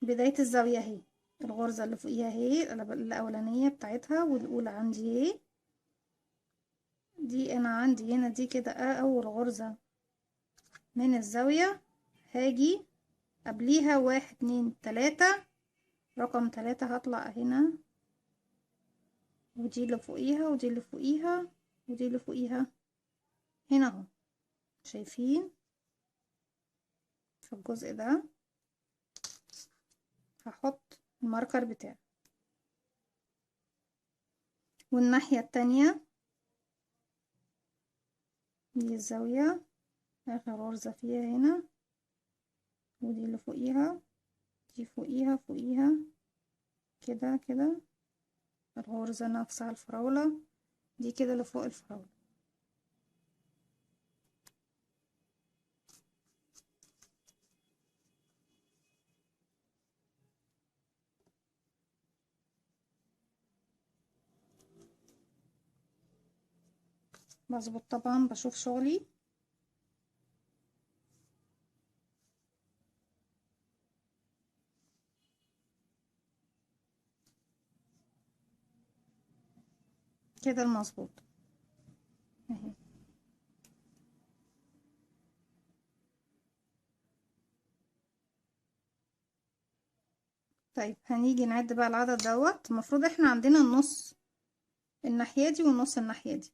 Speaker 1: بداية الزاوية اهي؟ الغرزة اللي فوقيها اهي الاولانية بتاعتها، والاولى عندي دي انا عندي هنا دي كده اول غرزة من الزاوية. هاجي قبليها 1 2 3، رقم 3 هطلع هنا، ودي اللي فوقيها ودي اللي فوقيها ودي اللي فوقيها هنا اهو. شايفين في الجزء ده هحط الماركر بتاعي، والناحية التانية دي الزاوية اخر غرزة فيها هنا، ودي اللي فوقيها دي فوقيها فوقيها كده كده. الغرزة نفسها الفراولة دي كده اللي فوق الفراولة. بظبط طبعا، بشوف شغلي كده المظبوط اهي. طيب هنيجي نعد بقى العدد دوت. المفروض احنا عندنا النص الناحية دي والنص الناحية دي.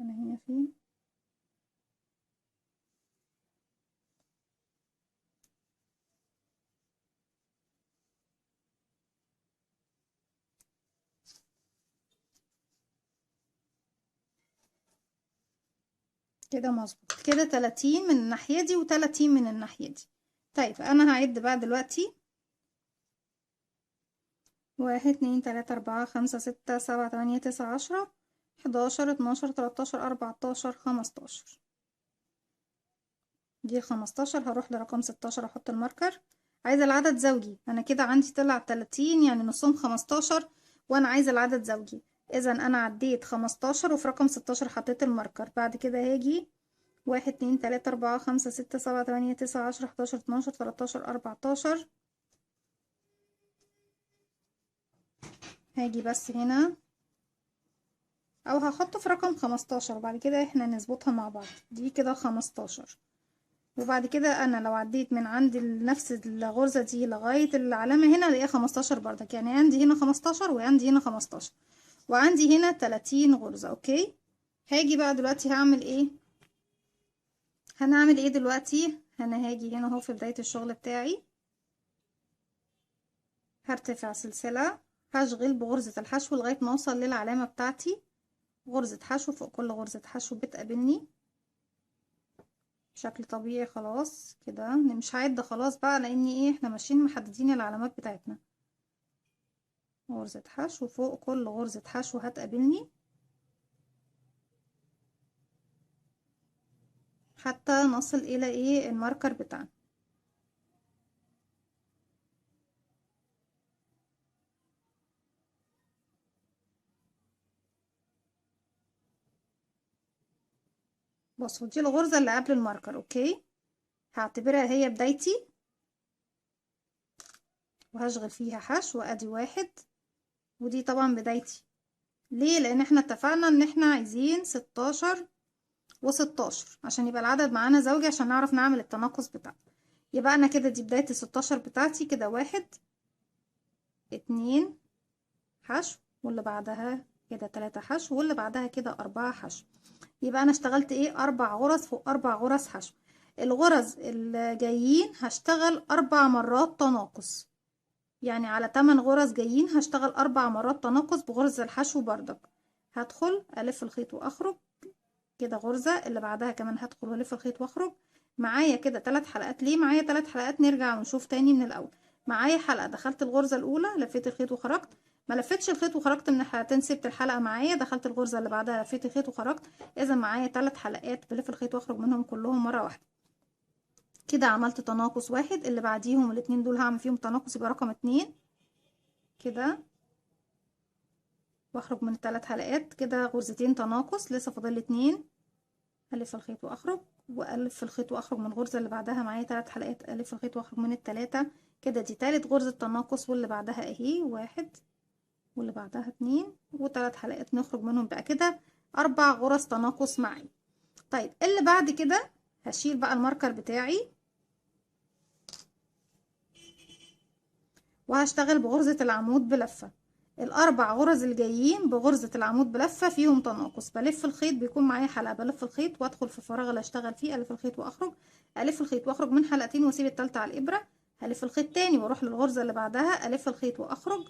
Speaker 1: انا هنا فين؟ كده مظبوط، كده 30 من الناحية دي و30 من الناحية دي. طيب انا هعد بقى دلوقتي: 1 2 3 4 5 6 7 8 9 10 11 12 13 14 15. دي 15. هروح لرقم 16 احط الماركر. عايزة العدد زوجي، انا كده عندي طلع 30 يعني نصهم 15، وانا عايزة العدد زوجي. اذا انا عديت 15 وفي رقم 16 حطيت الماركر. بعد كده هاجي 1 2 3 4 5 6 7 8 9 10 11 12 13 14. هاجي بس هنا او هحطه في رقم 15 وبعد كده احنا نظبطها مع بعض. دي كده 15. وبعد كده انا لو عديت من عند نفس الغرزة دي لغاية العلامة هنا الاقيها 15 بردك، يعني عندي هنا 15 وعندي هنا 15 وعندي هنا 30 غرزة. اوكي، هاجي بقى دلوقتي هعمل ايه؟ هنعمل ايه دلوقتي؟ انا هاجي هنا اهو في بداية الشغل بتاعي، هرتفع سلسلة، هشغل بغرزة الحشو لغاية ما اوصل للعلامة بتاعتي. غرزة حشو فوق كل غرزة حشو بتقابلني بشكل طبيعي. خلاص كده مش هعد خلاص بقى، لان ايه احنا ماشيين محددين العلامات بتاعتنا. غرزة حشو فوق كل غرزة حشو هتقابلني حتى نصل الى ايه الماركر بتاعنا. بصوا دي الغرزة اللي قبل الماركر. اوكي، هعتبرها هي بدايتي وهشغل فيها حشو. ادي 1 ودي طبعا بدايتي. ليه؟ لان احنا اتفقنا ان احنا عايزين 16 و16 عشان يبقى العدد معانا زوجي عشان نعرف نعمل التناقص بتاعنا. يبقى انا كده دي بداية ال16 بتاعتي. كده 1 2 حشو واللي بعدها كده 3 حشو واللي بعدها كده 4 حشو. يبقى انا اشتغلت ايه 4 غرز فوق 4 غرز حشو. الغرز اللي جايين هشتغل 4 مرات تناقص، يعني على 8 غرز جايين هشتغل 4 مرات تناقص بغرز الحشو بردك. هدخل الف الخيط واخرج كده غرزة، اللي بعدها كمان هدخل والف الخيط واخرج. معايا كده 3 حلقات. ليه معايا 3 حلقات؟ نرجع ونشوف تاني من الاول. معايا حلقة دخلت الغرزة الاولى لفيت الخيط وخرجت، ما لفتش الخيط وخرجت من الحلقتين، سبت الحلقة معايا، دخلت الغرزة اللي بعدها لفيت الخيط وخرجت. اذا معايا 3 حلقات بلف الخيط واخرج منهم كلهم مرة واحدة. كده عملت تناقص 1. اللي بعديهم الاتنين دول هعمل فيهم تناقص يبقى رقم 2 كده، واخرج من ال3 حلقات. كده غرزتين تناقص، لسه فاضل لي 2. الف الخيط واخرج والف الخيط واخرج من الغرزه اللي بعدها. معايا 3 حلقات، الف الخيط واخرج من ال3. كده دي تالت غرزه تناقص، واللي بعدها اهي 1 واللي بعدها 2 و3 حلقات نخرج منهم. بقى كده 4 غرز تناقص معايا. طيب اللي بعد كده هشيل بقى الماركر بتاعي وهشتغل بغرزه العمود بلفه. ال4 غرز الجايين بغرزة العمود بلفة فيهم تناقص. بلف الخيط، بيكون معايا حلقة، بلف الخيط وادخل في فراغ اللي اشتغل فيه، الف الخيط واخرج، الف الخيط واخرج من حلقتين واسيب التالتة على الابرة، هلف الخيط تاني واروح للغرزة اللي بعدها، الف الخيط واخرج،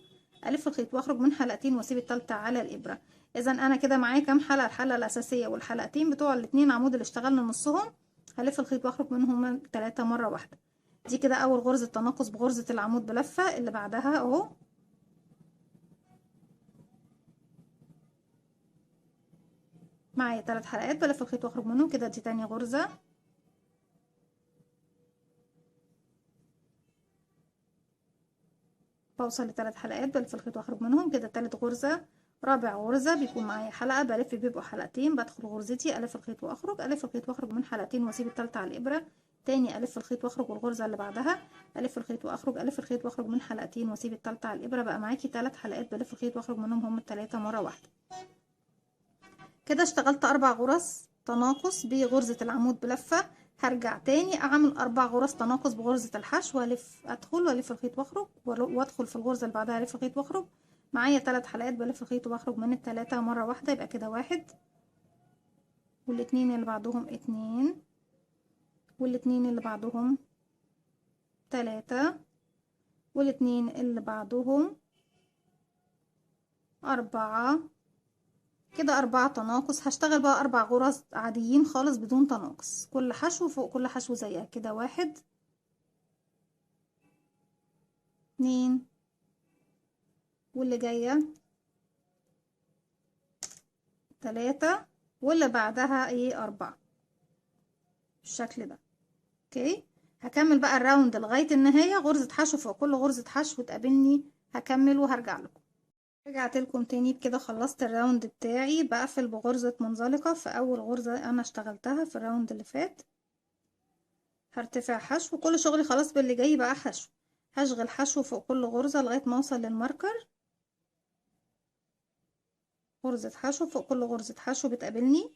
Speaker 1: الف الخيط واخرج من حلقتين واسيب التالتة على الابرة. اذا انا كده معايا كام حلقة؟ الحلقة الاساسية والحلقتين بتوع الاتنين عمود اللي اشتغلنا نصهم، هلف الخيط واخرج منهم 3 مرة واحدة. دي كده اول غرزة تناقص بغرزة العمود بلفة. اللي بعدها اهو معايا 3 حلقات بلف الخيط واخرج منهم. كده دي تاني غرزة. بوصل ل3 حلقات بلف الخيط واخرج منهم. كده تالت غرزة. رابع غرزة بيكون معايا حلقة، بلف بيبقوا حلقتين، بدخل غرزتي، الف الخيط واخرج، الف الخيط واخرج من حلقتين واسيب التالتة على الابرة. تاني الف الخيط واخرج، والغرزة اللي بعدها الف الخيط واخرج، الف الخيط واخرج من حلقتين واسيب التالتة على الابرة. بقى معاكي 3 حلقات بلف الخيط واخرج منهم هم التلاتة مرة واحدة. كده اشتغلت 4 غرز تناقص بغرزة العمود بلفة. هرجع تاني اعمل 4 غرز تناقص بغرزة الحشو، والف ادخل والف الخيط واخرج، وادخل في الغرزة اللي بعدها الف الخيط واخرج. معايا 3 حلقات بلف الخيط وبخرج من التلاتة مرة واحدة. يبقى كده 1 والاتنين اللي بعدهم 2 والاتنين اللي بعدهم 3 والاتنين اللي بعدهم 4. كده 4 تناقص. هشتغل بقى 4 غرز عاديين خالص بدون تناقص، كل حشو فوق كل حشو زيها كده. 1 2 واللي جاية 3 واللي بعدها ايه 4 بالشكل ده. اوكي، هكمل بقى الراوند لغاية النهاية، غرزة حشو فوق كل غرزة حشو تقابلني. هكمل وهرجع لكم. رجعت لكم تاني بكده، خلصت الراوند بتاعي. بقفل بغرزة منزلقة في اول غرزة انا اشتغلتها في الراوند اللي فات. هرتفع حشو، كل شغلي خلاص باللي جاي بقى حشو. هشغل حشو فوق كل غرزة لغاية ما اوصل للماركر. غرزة حشو فوق كل غرزة حشو بتقابلني.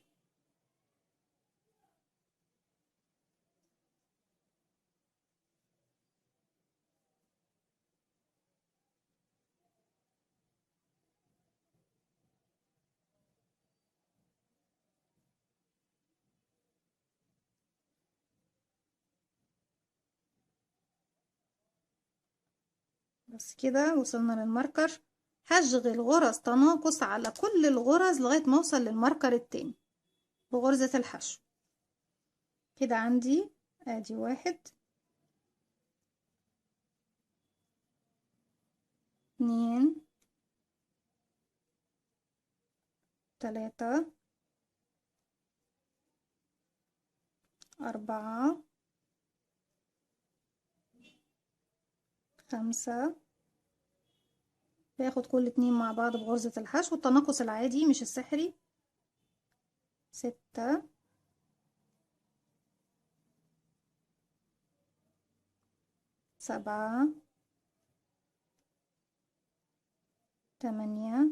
Speaker 1: بس كده وصلنا للماركر. هشغل غرز تناقص على كل الغرز لغاية ما اوصل للماركر التاني بغرزة الحشو. كده عندي ادي 1 2 3 4 5. باخد كل 2 مع بعض بغرزة الحشو التناقص العادي مش السحري. 6 7 8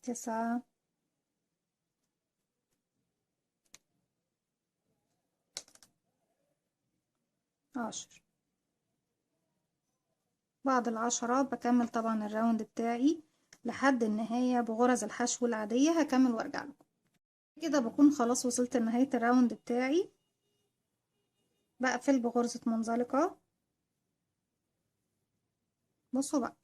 Speaker 1: 9 10. بعد ال10 بكمل طبعا الراوند بتاعي لحد النهاية بغرز الحشو العادية. هكمل وارجع لكم. كده بكون خلاص وصلت لنهاية الراوند بتاعي. بقفل بغرزة منزلقة. بصوا بقى،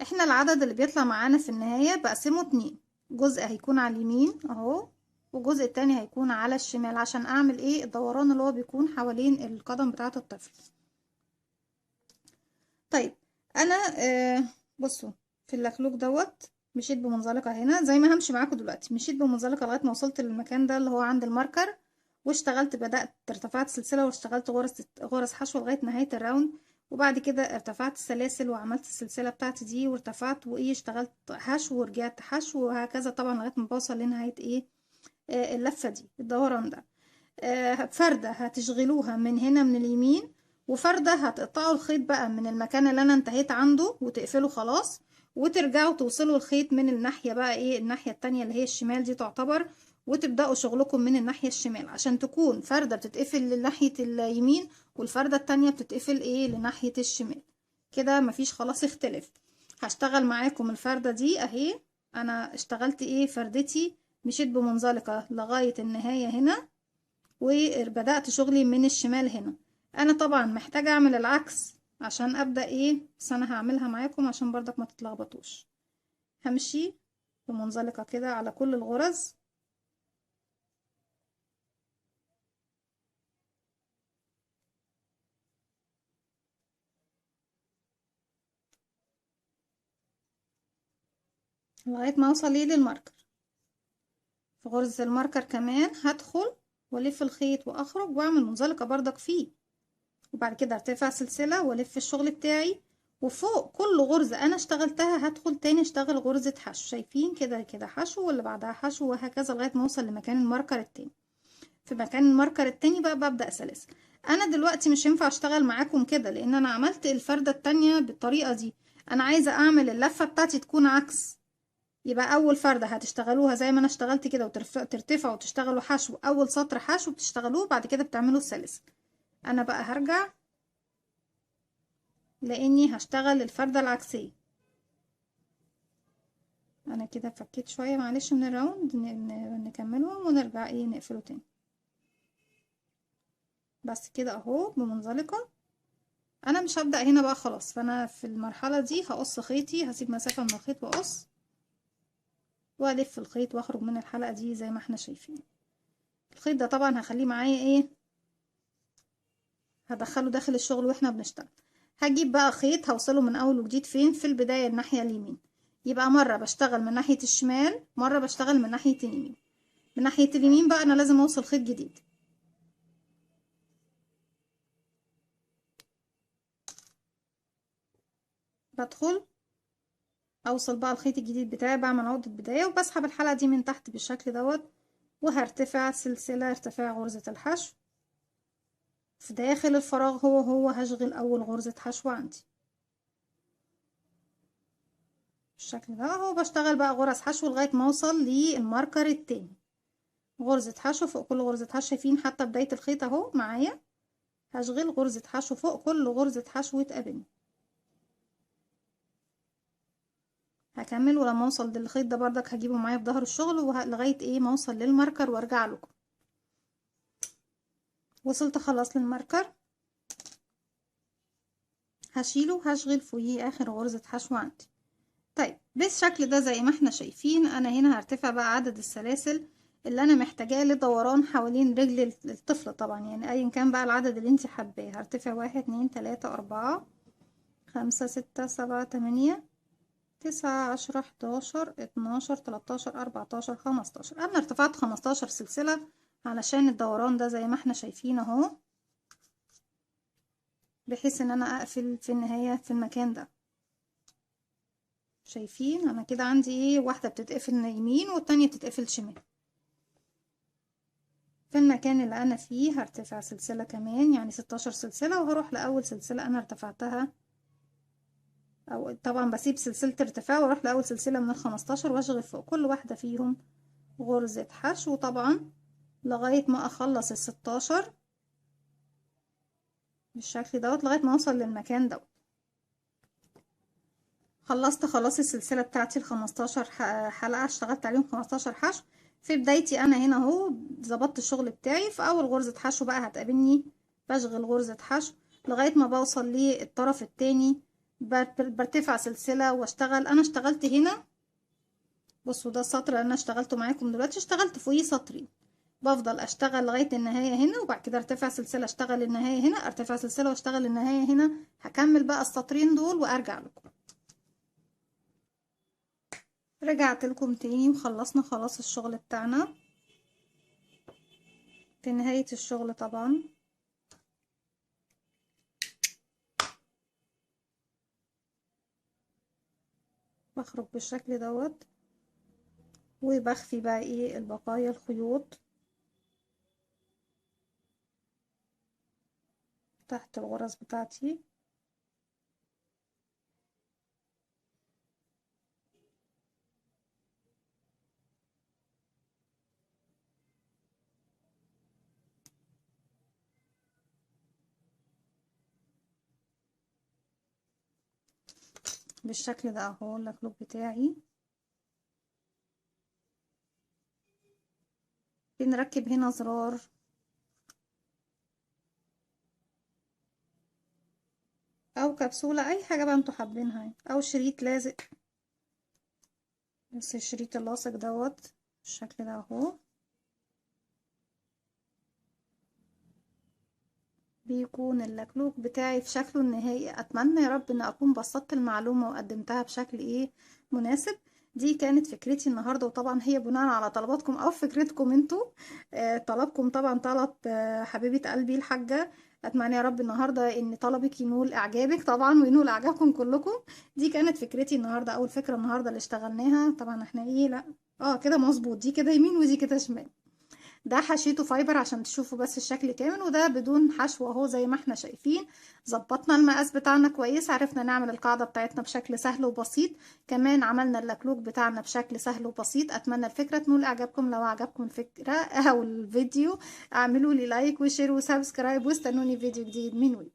Speaker 1: احنا العدد اللي بيطلع معانا في النهاية بقسمه 2. جزء هيكون على اليمين اهو، والجزء التاني هيكون على الشمال، عشان اعمل ايه الدوران اللي هو بيكون حوالين القدم بتاعة الطفل. طيب انا بصوا في اللكلوك دوت مشيت بمنزلقة هنا زي ما همشي معاكم دلوقتي. مشيت بمنزلقة لغاية ما وصلت للمكان ده اللي هو عند الماركر، واشتغلت بدأت ارتفعت سلسلة واشتغلت غرز حشو لغاية نهاية الراوند. وبعد كده ارتفعت السلاسل وعملت السلسلة بتاعتي دي وارتفعت وايه اشتغلت حشو ورجعت حشو وهكذا طبعا لغاية ما بوصل لنهاية ايه اللفة دي الدوران ده. فردة هتشغلوها من هنا من اليمين، وفردة هتقطعوا الخيط بقى من المكان اللي انا انتهيت عنده وتقفلوا خلاص، وترجعوا توصلوا الخيط من الناحية بقى ايه الناحية التانية اللي هي الشمال دي تعتبر، وتبدأوا شغلكم من الناحية الشمال عشان تكون فردة بتتقفل لناحية اليمين والفردة التانية بتتقفل ايه لناحية الشمال. كده مفيش خلاص اختلاف. هشتغل معاكم الفردة دي اهي. انا اشتغلت ايه فردتي، مشيت بمنزلقة لغاية النهاية هنا وبدأت شغلي من الشمال هنا. انا طبعا محتاجة اعمل العكس عشان ابدأ ايه، بس انا هعملها معاكم عشان برضك ما تتلخبطوش. همشي بمنزلقة كده على كل الغرز لغاية ما اوصل ايه للماركر. في غرزة الماركر كمان هدخل والف الخيط واخرج واعمل منزلقة برضك فيه، وبعد كده ارتفع سلسلة والف الشغل بتاعي وفوق كل غرزة انا اشتغلتها هدخل تاني اشتغل غرزة حشو. شايفين كده كده حشو واللي بعدها حشو وهكذا لغاية ما اوصل لمكان الماركر التاني. في مكان الماركر التاني بقى ببدأ سلاسل. انا دلوقتي مش هينفع اشتغل معاكم كده لان انا عملت الفردة التانية بالطريقة دي. انا عايزة اعمل اللفة بتاعتي تكون عكس. يبقى اول فردة هتشتغلوها زي ما انا اشتغلت كده وترتفعوا وتشتغلوا حشو. اول سطر حشو بتشتغلوه بعد كده بتعملوا السلاسل. انا بقى هرجع لاني هشتغل الفردة العكسية. انا كده فكيت شوية معلش من الراوند نكملهم ونرجع ايه نقفله تاني. بس كده اهو بمنزلقة. انا مش هبدأ هنا بقى خلاص. فانا في المرحلة دي هقص خيطي هسيب مسافة من الخيط واقص والف الخيط واخرج من الحلقة دي زي ما احنا شايفين. الخيط ده طبعا هخليه معايا ايه هدخله داخل الشغل واحنا بنشتغل. هجيب بقى خيط هوصله من اول وجديد فين في البداية الناحية اليمين. يبقى مرة بشتغل من ناحية الشمال مرة بشتغل من ناحية اليمين. من ناحية اليمين بقى انا لازم اوصل خيط جديد. بدخل اوصل بقى الخيط الجديد بتاعي بعمل عقدة بداية وبسحب الحلقة دي من تحت بالشكل دوت. وهرتفع سلسلة ارتفاع غرزة الحشو. في داخل الفراغ هو هشغل اول غرزة حشو عندي بالشكل ده اهو. بشتغل بقى غرز حشو لغاية ما اوصل للماركر التاني. غرزة حشو فوق كل غرزة حشو. شايفين حتى بداية الخيط اهو معايا. هشغل غرزة حشو فوق كل غرزة حشو تقابلني. هكمل ولما اوصل للخيط ده بردك هجيبه معايا في ظهر الشغل لغاية ايه ما اوصل للماركر وارجع لكم. وصلت خلاص للماركر. هشيله هشغل فوقيه اخر غرزة حشو عندي. طيب بالشكل ده زي ما احنا شايفين انا هنا هرتفع بقى عدد السلاسل اللي انا محتاجاه لدوران حوالين رجل الطفلة طبعا يعني ايا كان بقى العدد اللي انت حباه. هرتفع 1 2 3 4 5 6 7 8 9 10 11 12 13 14 15. انا ارتفعت 15 سلسلة علشان الدوران ده زي ما احنا شايفين اهو. بحيث ان انا اقفل في النهاية في المكان ده. شايفين انا كده عندي ايه واحدة بتتقفل يمين والتانية بتتقفل شمال. في المكان اللي انا فيه هرتفع سلسلة كمان يعني 16 سلسلة وهروح لاول سلسلة انا ارتفعتها. او طبعا بسيب سلسلة ارتفاع واروح لاول سلسلة من ال15 واشغل فوق كل واحدة فيهم غرزة حشو طبعا لغاية ما اخلص ال16 بالشكل دوت لغاية ما اوصل للمكان دوت. خلصت خلاص السلسلة بتاعتي ال15 حلقة اشتغلت عليهم 15 حشو. في بدايتي انا هنا اهو ظبطت الشغل بتاعي. في اول غرزة حشو بقى هتقابلني بشغل غرزة حشو لغاية ما بوصل للطرف التاني. برتفع سلسلة واشتغل. انا اشتغلت هنا بصوا ده السطر اللي انا اشتغلته معاكم دلوقتي. اشتغلت فوقيه سطرين. بفضل اشتغل لغاية النهاية هنا وبعد كده ارتفع سلسلة اشتغل النهاية هنا ارتفع سلسلة واشتغل النهاية هنا. هكمل بقى السطرين دول وارجع لكم. رجعت لكم تاني وخلصنا خلاص الشغل بتاعنا. في نهاية الشغل طبعا بخرج بالشكل دوت وبخفي بقى ايه البقايا الخيوط تحت الغرز بتاعتي. بالشكل ده اهو اللكلوك بتاعي. بنركب هنا زرار او كبسولة اي حاجة بقى انتوا حابينها او شريط لازق. بس الشريط اللاصق دوت بالشكل ده اهو بيكون اللكلوك بتاعي في شكله النهائي. اتمنى يا رب ان اكون بسطت المعلومة وقدمتها بشكل ايه مناسب. دي كانت فكرتي النهاردة وطبعا هي بناء على طلباتكم او فكرتكم انتوا. طلبكم طبعا طلب حبيبة قلبي الحاجة اتمنى يا رب النهارده ان طلبك ينول اعجابك طبعا، وينول اعجابكم كلكم. دي كانت فكرتي النهارده، اول فكره النهارده اللي اشتغلناها. طبعا احنا ايه، لا كده مظبوط، دي كده يمين ودي كده شمال. ده حشيته فايبر عشان تشوفوا بس الشكل كامل، وده بدون حشو اهو زي ما احنا شايفين. ظبطنا المقاس بتاعنا كويس، عرفنا نعمل القاعدة بتاعتنا بشكل سهل وبسيط. كمان عملنا اللكلوك بتاعنا بشكل سهل وبسيط. اتمنى الفكرة تنول اعجابكم. لو عجبكم الفكرة او الفيديو اعملوا لي لايك وشير وسبسكرايب، واستنوني فيديو جديد من وي.